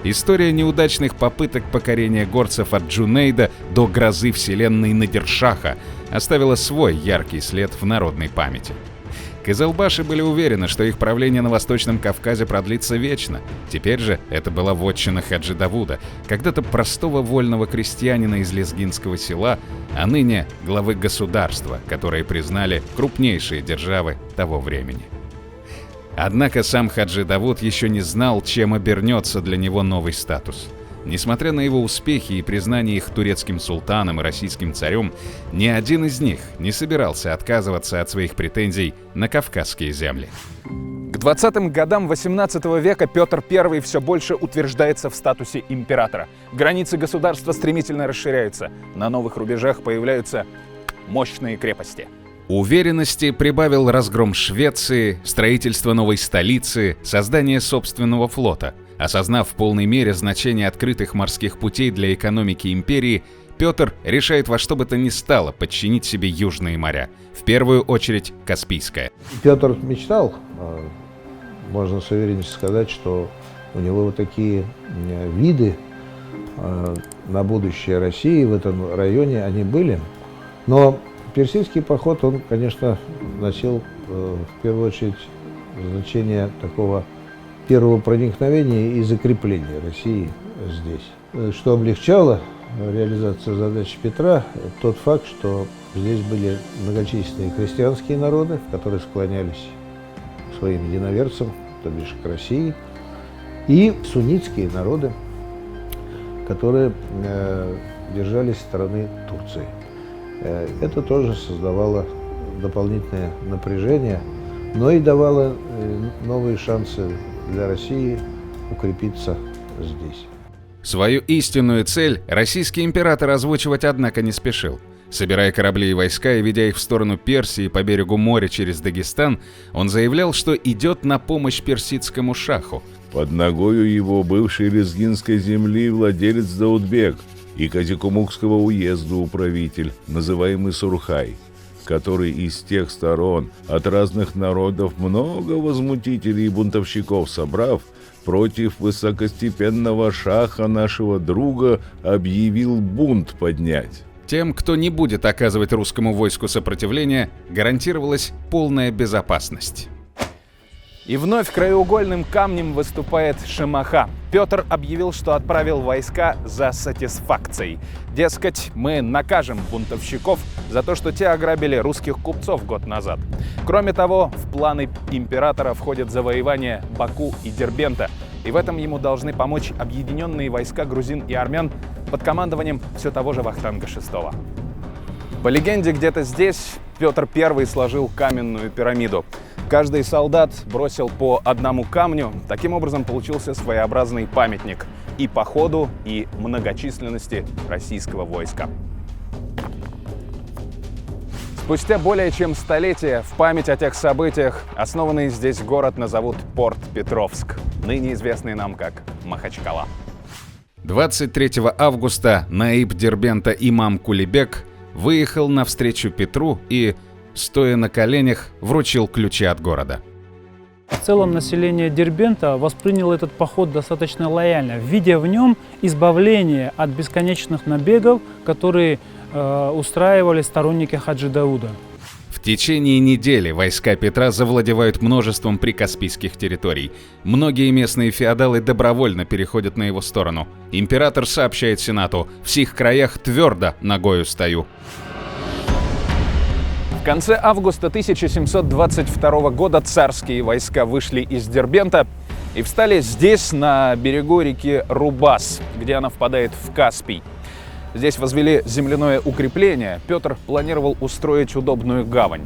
История неудачных попыток покорения горцев от Джунейда до грозы вселенной Надиршаха оставила свой яркий след в народной памяти. Кызылбаши были уверены, что их правление на Восточном Кавказе продлится вечно. Теперь же это была вотчина Хаджи Давуда, когда-то простого вольного крестьянина из лезгинского села, а ныне главы государства, которые признали крупнейшие державы того времени. Однако сам Хаджи Давуд еще не знал, чем обернется для него новый статус. Несмотря на его успехи и признание их турецким султаном и российским царем, ни один из них не собирался отказываться от своих претензий на кавказские земли. К 20-м годам 18 века Петр I все больше утверждается в статусе императора. Границы государства стремительно расширяются. На новых рубежах появляются мощные крепости. Уверенности прибавил разгром Швеции, строительство новой столицы, создание собственного флота. Осознав в полной мере значение открытых морских путей для экономики империи, Петр решает во что бы то ни стало подчинить себе южные моря, в первую очередь Каспийское. Петр мечтал, можно с уверенностью сказать, что у него вот такие виды на будущее России в этом районе, они были. Но персидский поход, он, конечно, носил в первую очередь значение такого первого проникновения и закрепления России здесь. Что облегчало реализацию задач Петра, тот факт, что здесь были многочисленные христианские народы, которые склонялись к своим единоверцам, то бишь к России, и суннитские народы, которые держались стороны Турции. Это тоже создавало дополнительное напряжение, но и давало новые шансы для России укрепиться здесь. Свою истинную цель российский император озвучивать, однако, не спешил. Собирая корабли и войска и ведя их в сторону Персии по берегу моря через Дагестан, он заявлял, что идет на помощь персидскому шаху. Под ногою его бывшей лезгинской земли владелец Даудбек и Казикумукского уезда управитель, называемый Сурхай, который из тех сторон от разных народов много возмутителей и бунтовщиков собрав, против высокостепенного шаха нашего друга объявил бунт поднять. Тем, кто не будет оказывать русскому войску сопротивления, гарантировалась полная безопасность. И вновь краеугольным камнем выступает Шемаха. Петр объявил, что отправил войска за сатисфакцией. Дескать, мы накажем бунтовщиков за то, что те ограбили русских купцов год назад. Кроме того, в планы императора входит завоевание Баку и Дербента. И в этом ему должны помочь объединенные войска грузин и армян под командованием все того же Вахтанга VI. По легенде, где-то здесь Петр I сложил каменную пирамиду. Каждый солдат бросил по одному камню. Таким образом получился своеобразный памятник и походу, и многочисленности российского войска. Спустя более чем столетие в память о тех событиях основанный здесь город назовут Порт-Петровск, ныне известный нам как Махачкала. 23 августа наиб Дербента имам Кулебек выехал навстречу Петру и, стоя на коленях, вручил ключи от города. В целом население Дербента восприняло этот поход достаточно лояльно, видя в нем избавление от бесконечных набегов, которые устраивали сторонники Хаджи Дауда. В течение недели войска Петра завладевают множеством прикаспийских территорий. Многие местные феодалы добровольно переходят на его сторону. Император сообщает Сенату: «В сих краях твердо ногою стою». В конце августа 1722 года царские войска вышли из Дербента и встали здесь, на берегу реки Рубас, где она впадает в Каспий. Здесь возвели земляное укрепление. Петр планировал устроить удобную гавань.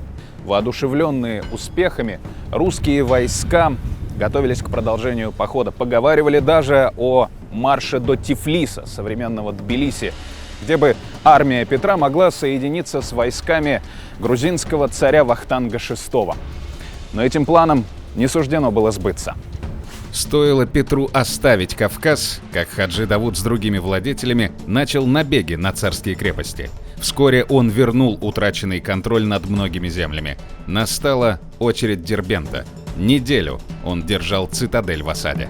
Воодушевленные успехами, русские войска готовились к продолжению похода. Поговаривали даже о марше до Тифлиса, современного Тбилиси, где бы армия Петра могла соединиться с войсками грузинского царя Вахтанга VI. Но этим планам не суждено было сбыться. Стоило Петру оставить Кавказ, как Хаджи Давуд с другими владетелями начал набеги на царские крепости. Вскоре он вернул утраченный контроль над многими землями. Настала очередь Дербента. Неделю он держал цитадель в осаде.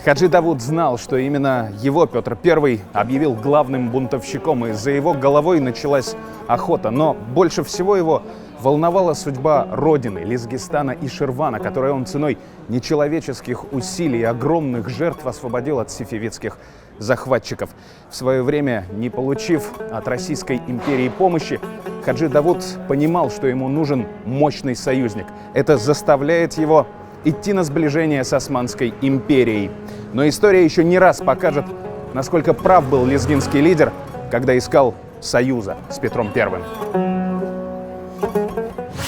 Хаджи Давуд знал, что именно его Петр I объявил главным бунтовщиком, и за его головой началась охота. Но больше всего его волновала судьба родины, Лезгистана и Ширвана, которую он ценой нечеловеческих усилий и огромных жертв освободил от сефевидских захватчиков. В свое время, не получив от Российской империи помощи, Хаджи Давуд понимал, что ему нужен мощный союзник. Это заставляет его идти на сближение с Османской империей. Но история еще не раз покажет, насколько прав был лезгинский лидер, когда искал союза с Петром I.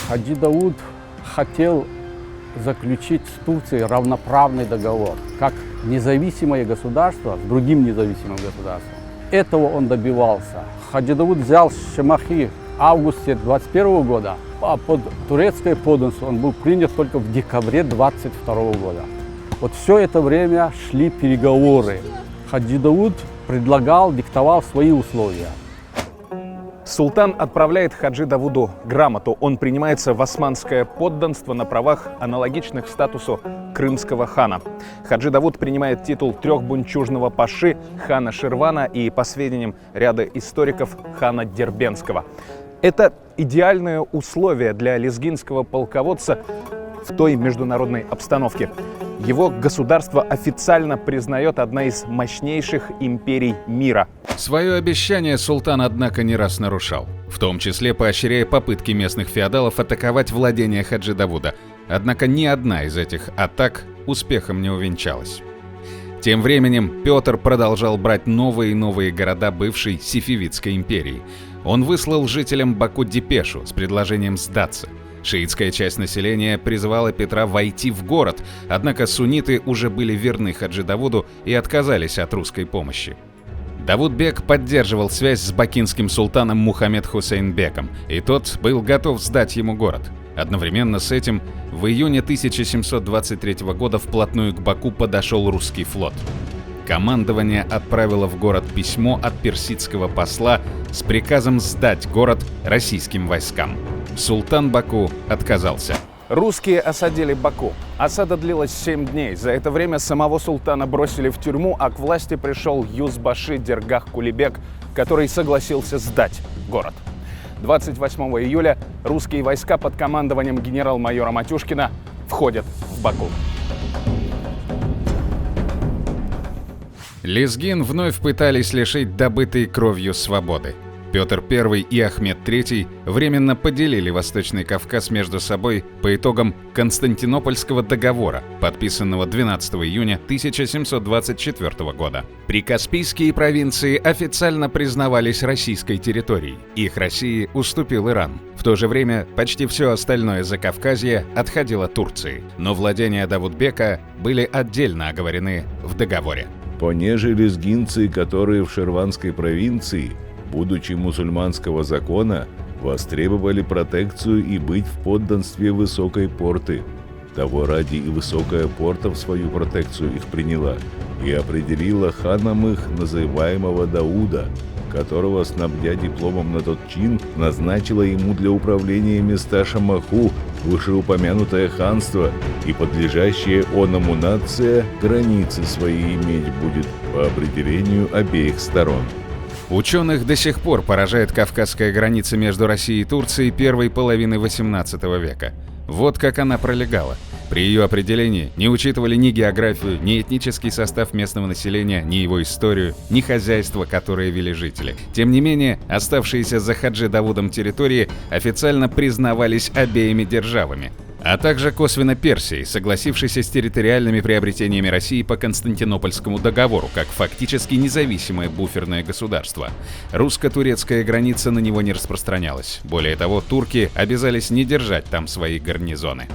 Хаджи Дауд хотел заключить с Турцией равноправный договор, как независимое государство с другим независимым государством. Этого он добивался. Хаджи Дауд взял Шемахи в августе 21 года, а под турецкое подданство он был принят только в декабре 22 года. Вот все это время шли переговоры. Хаджи Дауд предлагал, диктовал свои условия. Султан отправляет Хаджи Давуду грамоту. Он принимается в османское подданство на правах, аналогичных статусу крымского хана. Хаджи Давуд принимает титул трехбунчужного паши, хана Ширвана и, по сведениям ряда историков, хана Дербентского. Это идеальное условие для лезгинского полководца в той международной обстановке. Его государство официально признает одна из мощнейших империй мира. Свое обещание султан, однако, не раз нарушал, в том числе поощряя попытки местных феодалов атаковать владения Хаджи Давуда. Однако ни одна из этих атак успехом не увенчалась. Тем временем Петр продолжал брать новые и новые города бывшей Сефевидской империи. Он выслал жителям Баку депешу с предложением сдаться. Шиитская часть населения призывала Петра войти в город, однако сунниты уже были верны Хаджи Давуду и отказались от русской помощи. Давудбек поддерживал связь с бакинским султаном Мухаммед Хусейнбеком, и тот был готов сдать ему город. Одновременно с этим в июне 1723 года вплотную к Баку подошел русский флот. Командование отправило в город письмо от персидского посла с приказом сдать город российским войскам. Султан Баку отказался. Русские осадили Баку. Осада длилась 7 дней. За это время самого султана бросили в тюрьму, а к власти пришел Юзбаши Дергах Кулибек, который согласился сдать город. 28 июля русские войска под командованием генерал-майора Матюшкина входят в Баку. Лезгин вновь пытались лишить добытой кровью свободы. Петр I и Ахмед III временно поделили Восточный Кавказ между собой по итогам Константинопольского договора, подписанного 12 июня 1724 года. Прикаспийские провинции официально признавались российской территорией. Их России уступил Иран. В то же время почти все остальное Закавказье отходило Турции, но владения Давудбека были отдельно оговорены в договоре. Понеже лезгинцы, которые в Ширванской провинции, будучи мусульманского закона, востребовали протекцию и быть в подданстве Высокой Порты. Того ради и Высокая Порта в свою протекцию их приняла и определила ханом их называемого Дауда, которого, снабдя дипломом на тот чин, назначила ему для управления места Шамаху, вышеупомянутое ханство, и подлежащая оному нация границы свои иметь будет по определению обеих сторон. Ученых до сих пор поражает кавказская граница между Россией и Турцией первой половины XVIII века. Вот как она пролегала. При ее определении не учитывали ни географию, ни этнический состав местного населения, ни его историю, ни хозяйство, которое вели жители. Тем не менее, оставшиеся за Хаджи Давудом территории официально признавались обеими державами. а также косвенно Персией, согласившейся с территориальными приобретениями России по Константинопольскому договору, как фактически независимое буферное государство. Русско-турецкая граница на него не распространялась. Более того, турки обязались не держать там свои гарнизоны.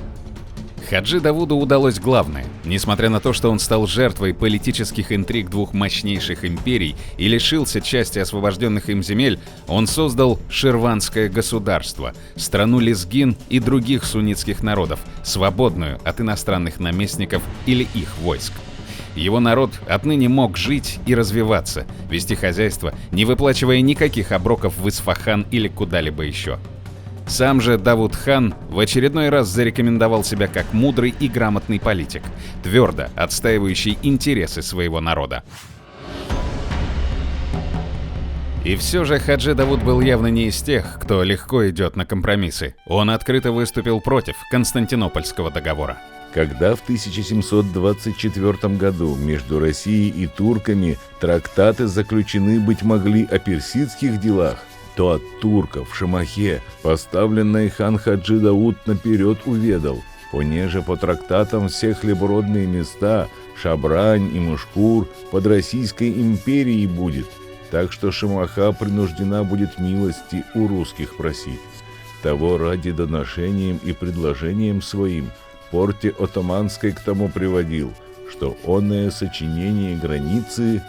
Хаджи Давуду удалось главное. Несмотря на то, что он стал жертвой политических интриг двух мощнейших империй и лишился части освобожденных им земель, он создал Ширванское государство, страну лезгин и других суннитских народов, свободную от иностранных наместников или их войск. Его народ отныне мог жить и развиваться, вести хозяйство, не выплачивая никаких оброков в Исфахан или куда-либо еще. Сам же Давуд хан в очередной раз зарекомендовал себя как мудрый и грамотный политик, твердо отстаивающий интересы своего народа. И все же Хаджи Давуд был явно не из тех, кто легко идет на компромиссы. Он открыто выступил против Константинопольского договора. Когда в 1724 году между Россией и турками трактаты заключены быть могли о персидских делах, то от турков в Шамахе поставленный хан Хаджи Дауд наперед уведал, понеже по трактатам все хлебородные места, Шабрань и Мушкур под Российской империей будет, так что Шамаха принуждена будет милости у русских просить. Того ради доношением и предложением своим порте Отоманской к тому приводил, что оное сочинение границы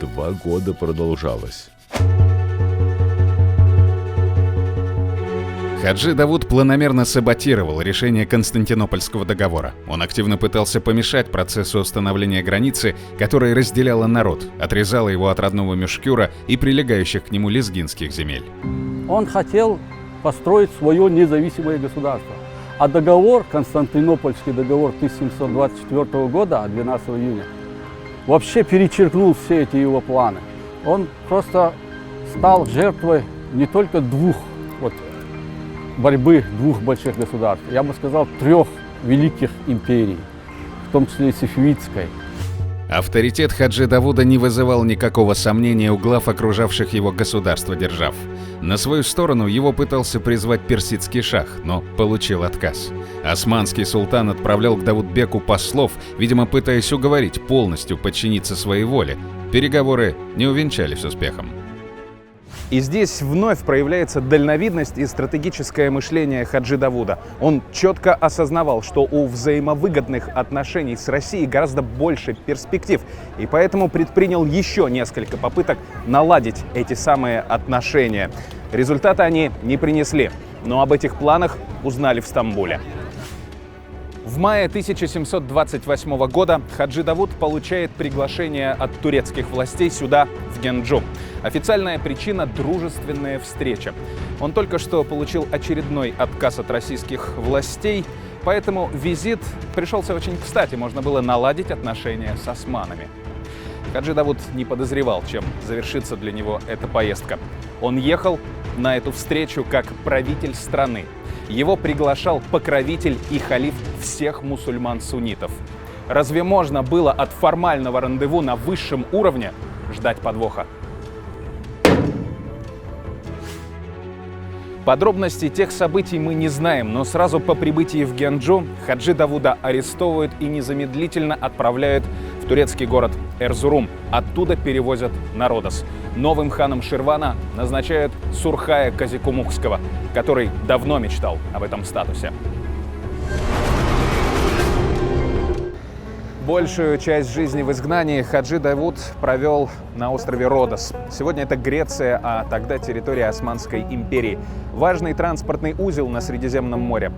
2 года продолжалось. Хаджи Давуд планомерно саботировал решение Константинопольского договора. Он активно пытался помешать процессу установления границы, которая разделяла народ, отрезала его от родного Мюшкюра и прилегающих к нему лезгинских земель. Он хотел построить свое независимое государство. А договор, Константинопольский договор 1724 года, 12 июня, вообще перечеркнул все эти его планы. Он просто стал жертвой не только борьбы двух больших государств, я бы сказал, 3 великих империй, в том числе и Сефевидской. Авторитет Хаджи Давуда не вызывал никакого сомнения у глав окружавших его государства-держав. На свою сторону его пытался призвать персидский шах, но получил отказ. Османский султан отправлял к Давудбеку послов, видимо, пытаясь уговорить полностью подчиниться своей воле. Переговоры не увенчались успехом. И здесь вновь проявляется дальновидность и стратегическое мышление Хаджи Давуда. Он четко осознавал, что у взаимовыгодных отношений с Россией гораздо больше перспектив, и поэтому предпринял еще несколько попыток наладить эти самые отношения. Результата они не принесли, но об этих планах узнали в Стамбуле. В мае 1728 года Хаджи Давуд получает приглашение от турецких властей сюда, в Генджу. Официальная причина – дружественная встреча. Он только что получил очередной отказ от российских властей, поэтому визит пришелся очень кстати, можно было наладить отношения с османами. Хаджи Давуд не подозревал, чем завершится для него эта поездка. Он ехал на эту встречу как правитель страны. Его приглашал покровитель и халиф всех мусульман-суннитов. Разве можно было от формального рандеву на высшем уровне ждать подвоха? Подробностей тех событий мы не знаем, но сразу по прибытии в Генджу Хаджи Давуда арестовывают и незамедлительно отправляют в турецкий город Эрзурум. Оттуда перевозят на Родос. Новым ханом Ширвана назначают Сурхая Казикумухского, который давно мечтал об этом статусе. Большую часть жизни в изгнании Хаджи Давуд провел на острове Родос. Сегодня это Греция, а тогда территория Османской империи. Важный транспортный узел на Средиземном море.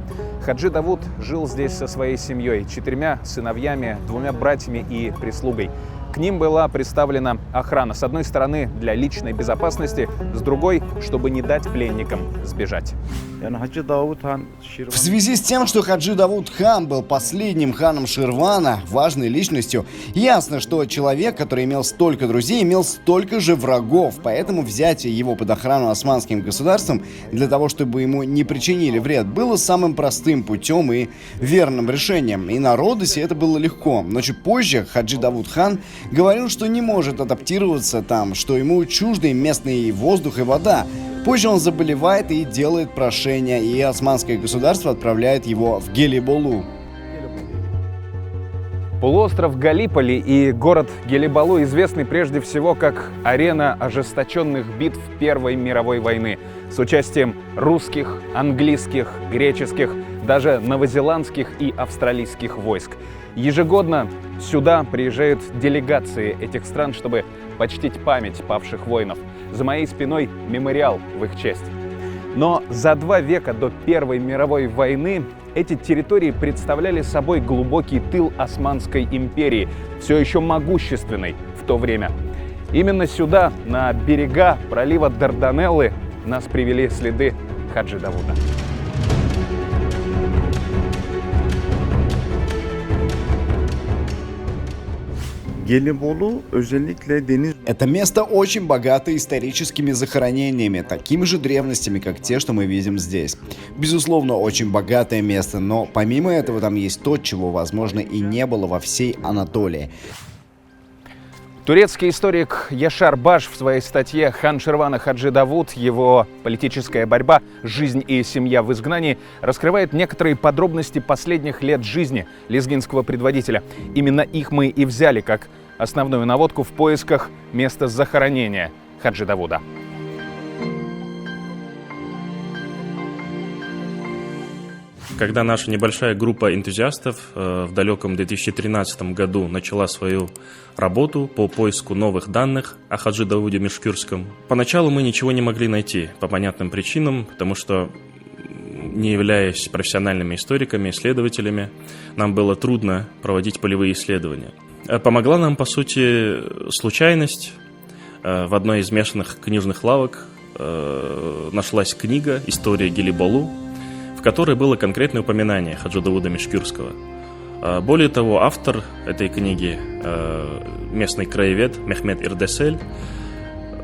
Хаджи Давуд жил здесь со своей семьей, 4 сыновьями, 2 братьями и прислугой. К ним была представлена охрана. С одной стороны, для личной безопасности, с другой, чтобы не дать пленникам сбежать. В связи с тем, что Хаджи Давуд хан был последним ханом Ширвана, важной личностью, ясно, что человек, который имел столько друзей, имел столько же врагов. Поэтому взятие его под охрану османским государством для того, чтобы ему не причинили вред, было самым простым путем и верным решением. И на Родосе это было легко. Но чуть позже Хаджи Давуд хан Говорил, что не может адаптироваться там, что ему чужды местный воздух и вода. Позже он заболевает и делает прошение, и османское государство отправляет его в Гелиболу. Полуостров Галиполи и город Гелиболу известны прежде всего как арена ожесточенных битв Первой мировой войны с участием русских, английских, греческих, даже новозеландских и австралийских войск. Ежегодно сюда приезжают делегации этих стран, чтобы почтить память павших воинов. За моей спиной мемориал в их честь. Но за 2 века до Первой мировой войны эти территории представляли собой глубокий тыл Османской империи, все еще могущественной в то время. Именно сюда, на берега пролива Дарданеллы, нас привели следы Хаджи Давуда. Это место очень богато историческими захоронениями, такими же древностями, как те, что мы видим здесь. Безусловно, очень богатое место, но помимо этого там есть то, чего, возможно, и не было во всей Анатолии. Турецкий историк Яшар Баш в своей статье «Хан Ширвана Хаджи Давуд. Его политическая борьба, жизнь и семья в изгнании» раскрывает некоторые подробности последних лет жизни лезгинского предводителя. Именно их мы и взяли как основную наводку в поисках места захоронения Хаджи Давуда. Когда наша небольшая группа энтузиастов в далеком 2013 году начала свою работу по поиску новых данных о Хаджи Давуде Мишкюрском, поначалу мы ничего не могли найти по понятным причинам, потому что, не являясь профессиональными историками, исследователями, нам было трудно проводить полевые исследования. Помогла нам, по сути, случайность. В одной из смешанных книжных лавок нашлась книга «История Гелиболу», в которой было конкретное упоминание Хаджи Давуда Мишкюрского. Более того, автор этой книги, местный краевед Мехмед Ирдесель,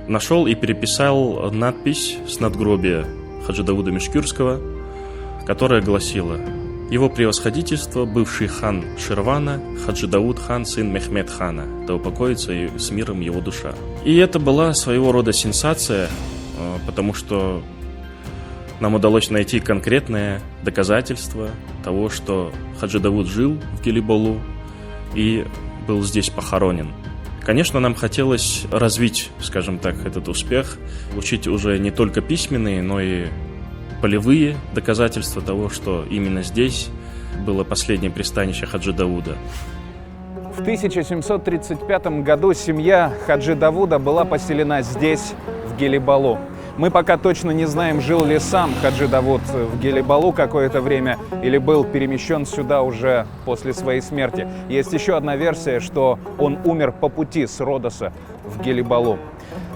нашел и переписал надпись с надгробия Хаджи Давуда Мишкюрского, которая гласила: «Его превосходительство, бывший хан Ширвана, Хаджи Давуд хан, сын Мехмед хана, да упокоится с миром его душа». И это была своего рода сенсация, потому что нам удалось найти конкретное доказательство того, что Хаджи Давуд жил в Гелиболу и был здесь похоронен. Конечно, нам хотелось развить, скажем так, этот успех, получить уже не только письменные, но и полевые доказательства того, что именно здесь было последнее пристанище Хаджи Давуда. В 1735 году семья Хаджи Давуда была поселена здесь, в Гелиболу. Мы пока точно не знаем, жил ли сам Хаджи Давуд в Гелиболу какое-то время или был перемещен сюда уже после своей смерти. Есть еще одна версия, что он умер по пути с Родоса в Гелиболу.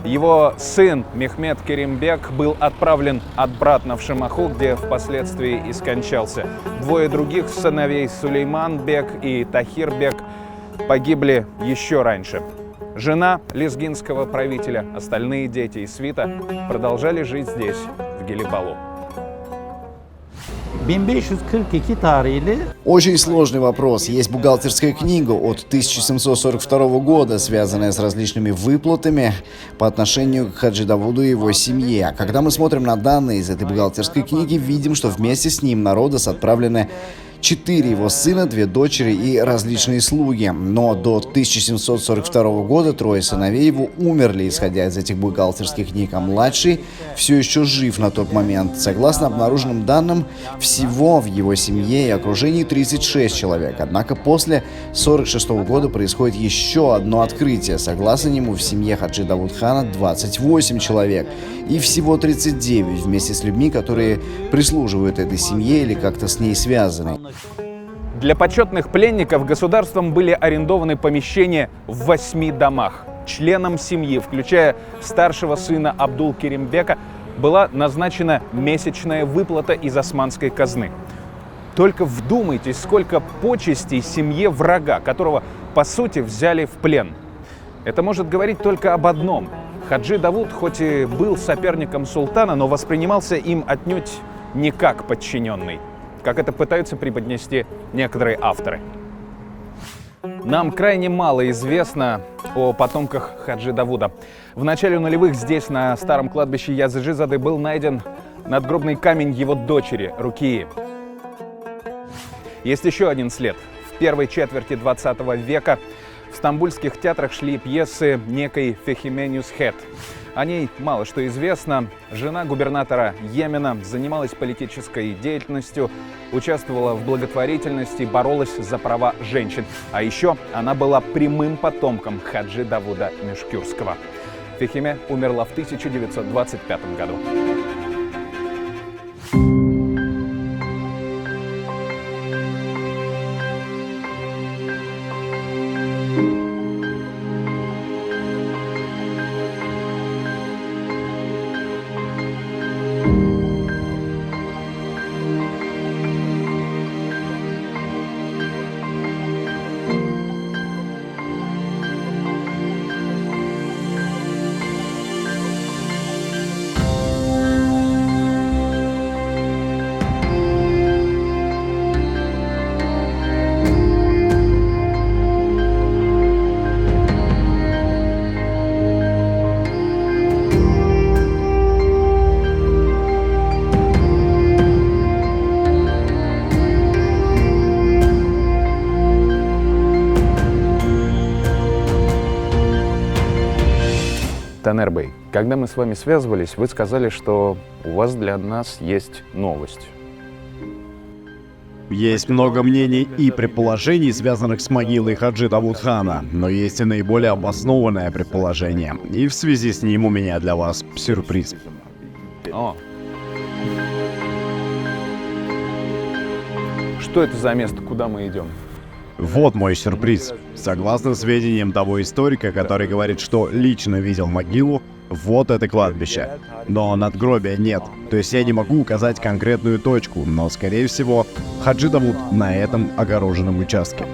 Его сын Мехмед Керимбек был отправлен обратно в Шамаху, где впоследствии и скончался. 2 других сыновей, Сулейман Бек и Тахир Бек, погибли еще раньше. Жена лезгинского правителя, остальные дети и свита продолжали жить здесь, в Гелиболу. Очень сложный вопрос. Есть бухгалтерская книга от 1742 года, связанная с различными выплатами по отношению к Хаджи Давуду и его семье. Когда мы смотрим на данные из этой бухгалтерской книги, видим, что вместе с ним на Родос отправлены 4 его сына, 2 дочери и различные слуги. Но до 1742 года 3 сыновей его умерли, исходя из этих бухгалтерских книг, а младший все еще жив на тот момент. Согласно обнаруженным данным, всего в его семье и окружении 36 человек. Однако после 1946 года происходит еще одно открытие. Согласно нему, в семье Хаджи Давуд хана 28 человек и всего 39 вместе с людьми, которые прислуживают этой семье или как-то с ней связаны. Для почетных пленников государством были арендованы помещения в 8 домах. Членам семьи, включая старшего сына Абдул-Керимбека, была назначена месячная выплата из османской казны. Только вдумайтесь, сколько почестей семье врага, которого, по сути, взяли в плен. Это может говорить только об одном. Хаджи Давуд хоть и был соперником султана, но воспринимался им отнюдь не как подчиненный, как это пытаются преподнести некоторые авторы. Нам крайне мало известно о потомках Хаджи Давуда. В начале нулевых здесь, на старом кладбище Языджизады, был найден надгробный камень его дочери Рукии. Есть еще один след. В первой четверти 20 века в стамбульских театрах шли пьесы некой Фехиме Нюсхет. О ней мало что известно. Жена губернатора Йемена занималась политической деятельностью, участвовала в благотворительности, боролась за права женщин. А еще она была прямым потомком Хаджи Давуда Мишкюрского. Фехиме умерла в 1925 году. Танер Бей, когда мы с вами связывались, вы сказали, что у вас для нас есть новость. Есть много мнений и предположений, связанных с могилой Хаджи Давудхана, но есть и наиболее обоснованное предположение. И в связи с ним у меня для вас сюрприз. О. Что это за место, куда мы идем? Вот мой сюрприз. Согласно сведениям того историка, который говорит, что лично видел могилу, вот это кладбище. Но надгробия нет, то есть я не могу указать конкретную точку, но, скорее всего, Хаджи Давуд на этом огороженном участке.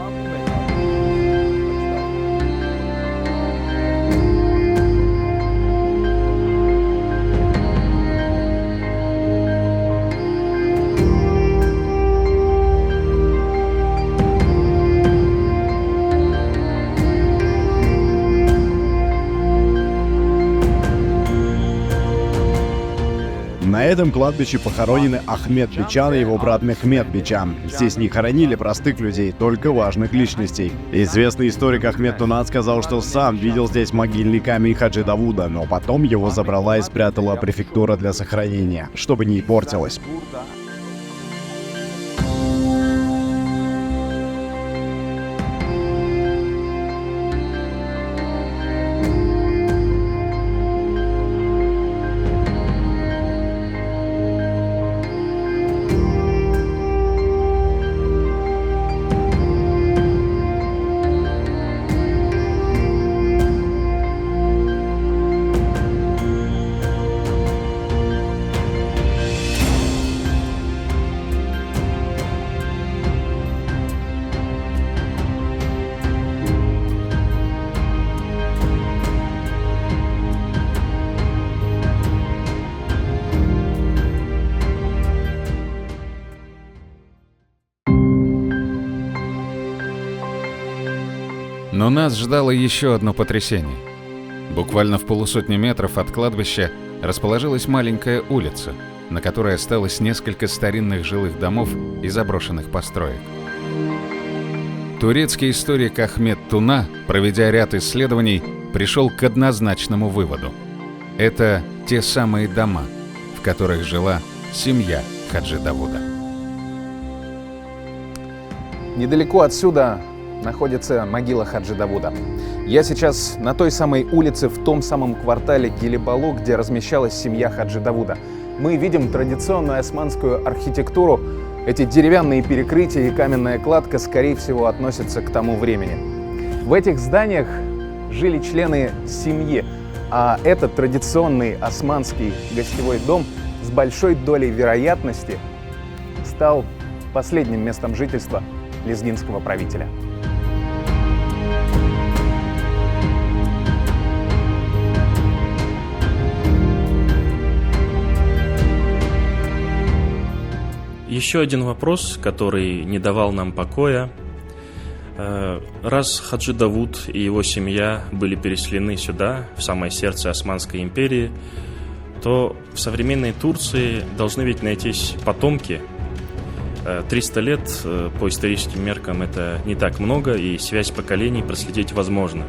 На этом кладбище похоронены Ахмед Бичан и его брат Мехмед Бичан. Здесь не хоронили простых людей, только важных личностей. Известный историк Ахмед Тунат сказал, что сам видел здесь могильный камень Хаджи Давуда, но потом его забрала и спрятала префектура для сохранения, чтобы не портилось. Но нас ждало еще одно потрясение. Буквально в полусотни метров от кладбища расположилась маленькая улица, на которой осталось несколько старинных жилых домов и заброшенных построек. Турецкий историк Ахмед Туна, проведя ряд исследований, пришел к однозначному выводу. Это те самые дома, в которых жила семья Хаджи Давуда. Недалеко отсюда находится могила Хаджи Давуда. Я сейчас на той самой улице, в том самом квартале Гелибалу, где размещалась семья Хаджи Давуда. Мы видим традиционную османскую архитектуру. Эти деревянные перекрытия и каменная кладка, скорее всего, относятся к тому времени. В этих зданиях жили члены семьи, а этот традиционный османский гостевой дом с большой долей вероятности стал последним местом жительства лезгинского правителя. Еще один вопрос, который не давал нам покоя. Раз Хаджи Давуд и его семья были переселены сюда, в самое сердце Османской империи, то в современной Турции должны ведь найтись потомки. 300 лет по историческим меркам это не так много, и связь поколений проследить возможно.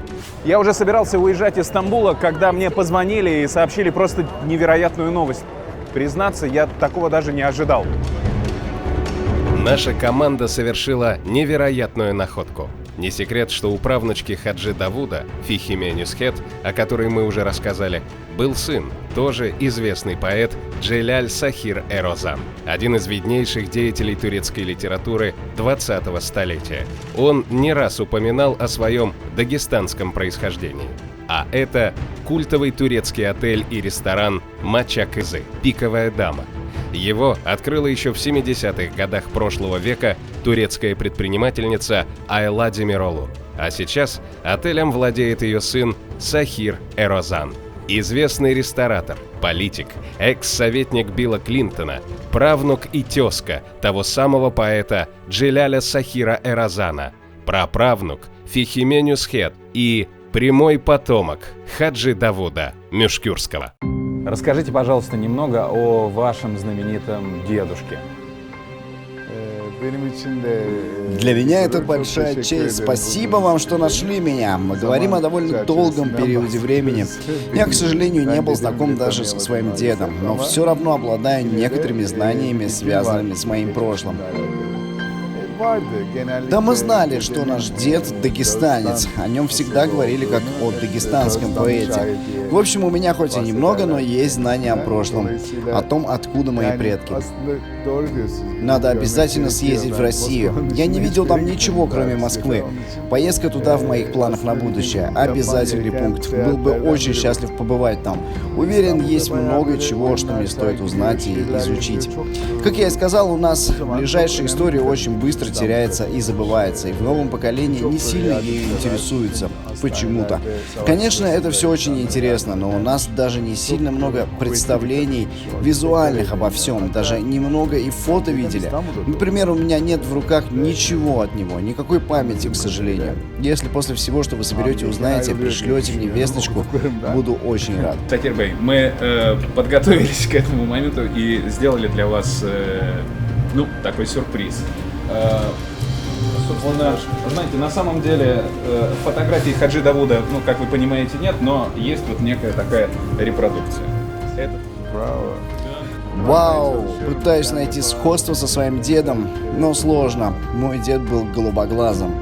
Я уже собирался уезжать из Стамбула, когда мне позвонили и сообщили просто невероятную новость. Признаться, я такого даже не ожидал. Наша команда совершила невероятную находку. Не секрет, что у правнучки Хаджи Давуда, Фихиме Нюсхет, о которой мы уже рассказали, был сын, тоже известный поэт Джеляль Сахир Эрозан, один из виднейших деятелей турецкой литературы 20-го столетия. Он не раз упоминал о своем дагестанском происхождении. А это культовый турецкий отель и ресторан «Мача Кызы» – «Пиковая дама». Его открыла еще в 70-х годах прошлого века турецкая предпринимательница Айла Демиролу. А сейчас отелем владеет ее сын Сахир Эрозан. Известный ресторатор, политик, экс-советник Билла Клинтона, правнук и тезка того самого поэта Джеляля Сахира Эрозана, праправнук Фихиме Нюсхет и прямой потомок Хаджи Давуда Мюшкюрского. Расскажите, пожалуйста, немного о вашем знаменитом дедушке. Для меня это большая честь. Спасибо вам, что нашли меня. Мы говорим о довольно долгом периоде времени. Я, к сожалению, не был знаком даже со своим дедом, но все равно обладаю некоторыми знаниями, связанными с моим прошлым. Да, мы знали, что наш дед дагестанец. О нем всегда говорили как о дагестанском поэте. В общем, у меня хоть и немного, но есть знания о прошлом, о том, откуда мои предки. Надо обязательно съездить в Россию. Я не видел там ничего, кроме Москвы. Поездка туда в моих планах на будущее. Обязательный пункт. Был бы очень счастлив побывать там. Уверен, есть много чего, что мне стоит узнать и изучить. Как я и сказал, у нас ближайшая история очень быстро теряется и забывается, и в новом поколении не сильно ею интересуются почему-то. Конечно, это все очень интересно, но у нас даже не сильно много представлений визуальных обо всем, даже немного и фото видели. Например, у меня нет в руках ничего от него, никакой памяти, к сожалению. Если после всего, что вы соберете, узнаете, пришлете мне весточку, буду очень рад. Сахир Бей, мы подготовились к этому моменту и сделали для вас такой сюрприз. Собственно, знаете, на самом деле фотографий Хаджи Давуда, как вы понимаете, нет, но есть вот некая такая репродукция. Вау! Пытаюсь найти сходство со своим дедом, но сложно. Мой дед был голубоглазым.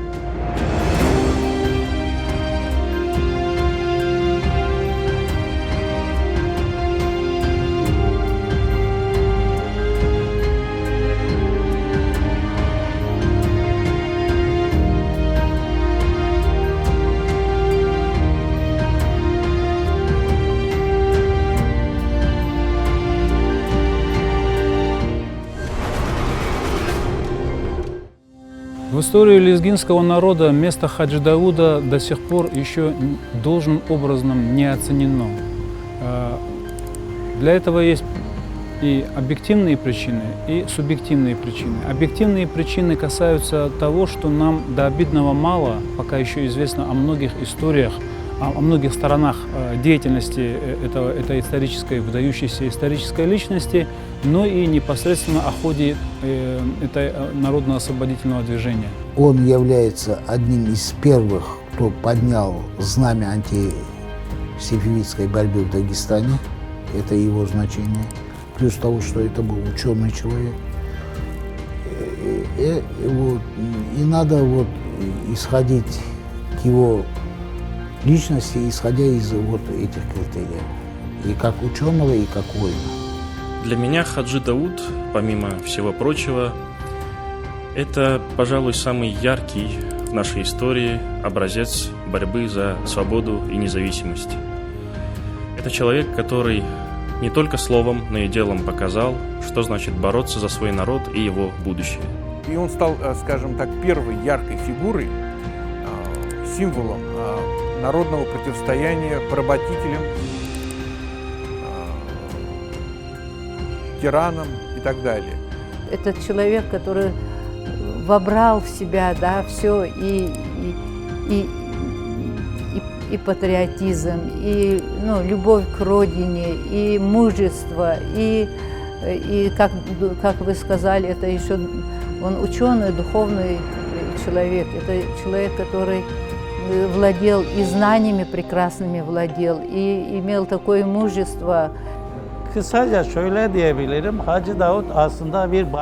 В истории лезгинского народа место Хаджи Давуда до сих пор еще должным образом не оценено. Для этого есть и объективные причины, и субъективные причины. Объективные причины касаются того, что нам до обидного мало пока еще известно о многих историях, о многих сторонах деятельности этой исторической, выдающейся исторической личности, но и непосредственно о ходе этой народно-освободительного движения. Он является одним из первых, кто поднял знамя антисефевидской борьбы в Дагестане. Это его значение. Плюс того, что это был ученый человек. И надо исходить к его личности, исходя из этих критериев. И как ученого, и как воина. Для меня Хаджи Давуд, помимо всего прочего, это, пожалуй, самый яркий в нашей истории образец борьбы за свободу и независимость. Это человек, который не только словом, но и делом показал, что значит бороться за свой народ и его будущее. И он стал, скажем так, первой яркой фигурой, символом народного противостояния поработителям, тиранам и так далее. Это человек, который вобрал в себя, да, все и патриотизм, и любовь к родине, и мужество, и как вы сказали, это еще он ученый, духовный человек. Это человек, который владел и знаниями прекрасными владел, и имел такое мужество.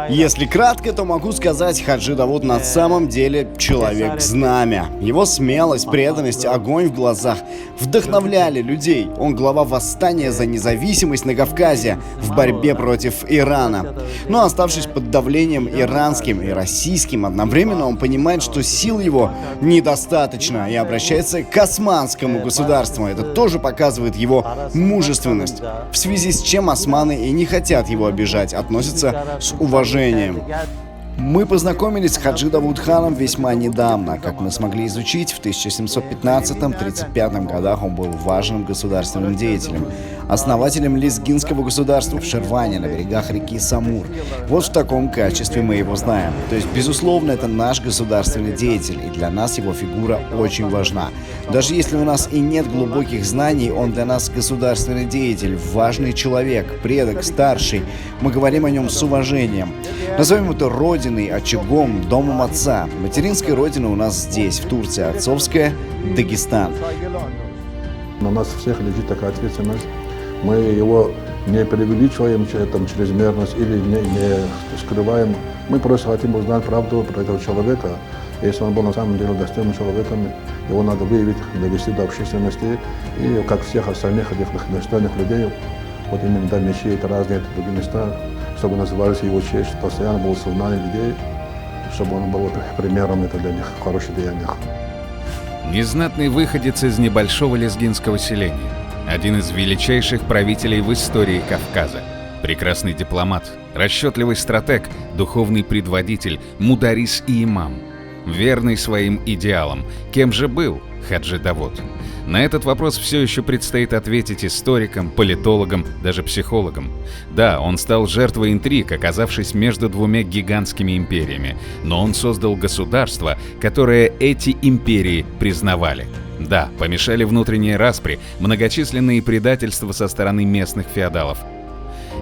Если кратко, то могу сказать, Хаджи Давуд на самом деле человек-знамя. Его смелость, преданность, огонь в глазах вдохновляли людей. Он глава восстания за независимость на Кавказе в борьбе против Ирана. Но оставшись под давлением иранским и российским, одновременно он понимает, что сил его недостаточно и обращается к османскому государству. Это тоже показывает его мужественность. В связи с чем османы и не хотят его обижать, относятся с уважением. Мы познакомились с Хаджи Давуд-ханом весьма недавно. Как мы смогли изучить, в 1715-35 годах он был важным государственным деятелем, основателем лезгинского государства в Ширване на берегах реки Самур. Вот в таком качестве мы его знаем. То есть, безусловно, это наш государственный деятель, и для нас его фигура очень важна. Даже если у нас и нет глубоких знаний, он для нас государственный деятель, важный человек, предок, старший. Мы говорим о нем с уважением. Назовем это родиной, очагом, домом отца. Материнская родина у нас здесь, в Турции, отцовская — Дагестан. На нас всех лежит такая ответственность. Мы его не преувеличиваем, чрезмерность, или не скрываем. Мы просто хотим узнать правду про этого человека. Если он был на самом деле достойным человеком, его надо выявить, довести до общественности. И как всех остальных этих достойных людей, вот именно до мечи, это разные другие места, чтобы назывались его честь, постоянно было сознание людей, чтобы он был примером это для них в хороших деяниях. Незнатный выходец из небольшого лезгинского селения, один из величайших правителей в истории Кавказа, прекрасный дипломат, расчетливый стратег, духовный предводитель, мударис и имам, верный своим идеалам. Кем же был Хаджи Давуд? На этот вопрос все еще предстоит ответить историкам, политологам, даже психологам. Да, он стал жертвой интриг, оказавшись между двумя гигантскими империями, но он создал государство, которое эти империи признавали. Да, помешали внутренние распри, многочисленные предательства со стороны местных феодалов.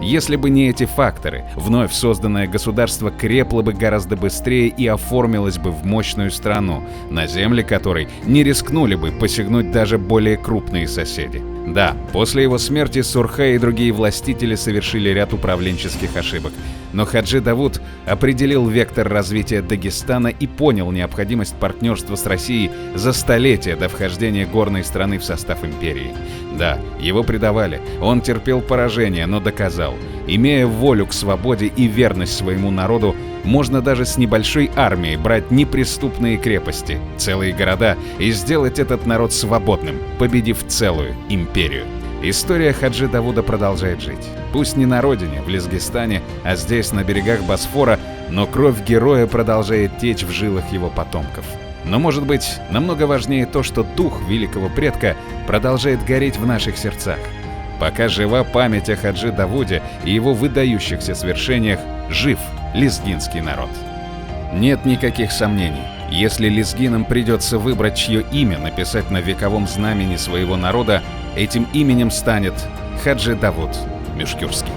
Если бы не эти факторы, вновь созданное государство крепло бы гораздо быстрее и оформилось бы в мощную страну, на земли которой не рискнули бы посягнуть даже более крупные соседи. Да, после его смерти Сурхай и другие властители совершили ряд управленческих ошибок, но Хаджи Давуд определил вектор развития Дагестана и понял необходимость партнерства с Россией за столетия до вхождения горной страны в состав империи. Да, его предавали, он терпел поражение, но доказал, имея волю к свободе и верность своему народу, можно даже с небольшой армией брать неприступные крепости, целые города и сделать этот народ свободным, победив целую империю. История Хаджи Давуда продолжает жить. Пусть не на родине, в Лезгистане, а здесь, на берегах Босфора, но кровь героя продолжает течь в жилах его потомков. Но, может быть, намного важнее то, что дух великого предка продолжает гореть в наших сердцах. Пока жива память о Хаджи Давуде и его выдающихся свершениях, жив лезгинский народ. Нет никаких сомнений, если лезгинам придется выбрать, чье имя написать на вековом знамени своего народа, этим именем станет Хаджи Давуд Мишкюрский.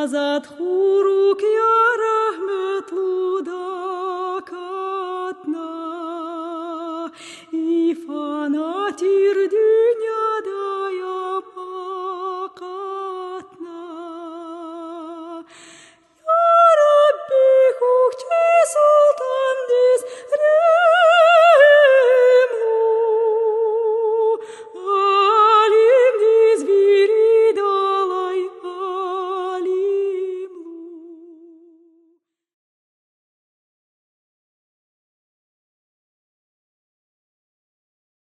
Казат хуру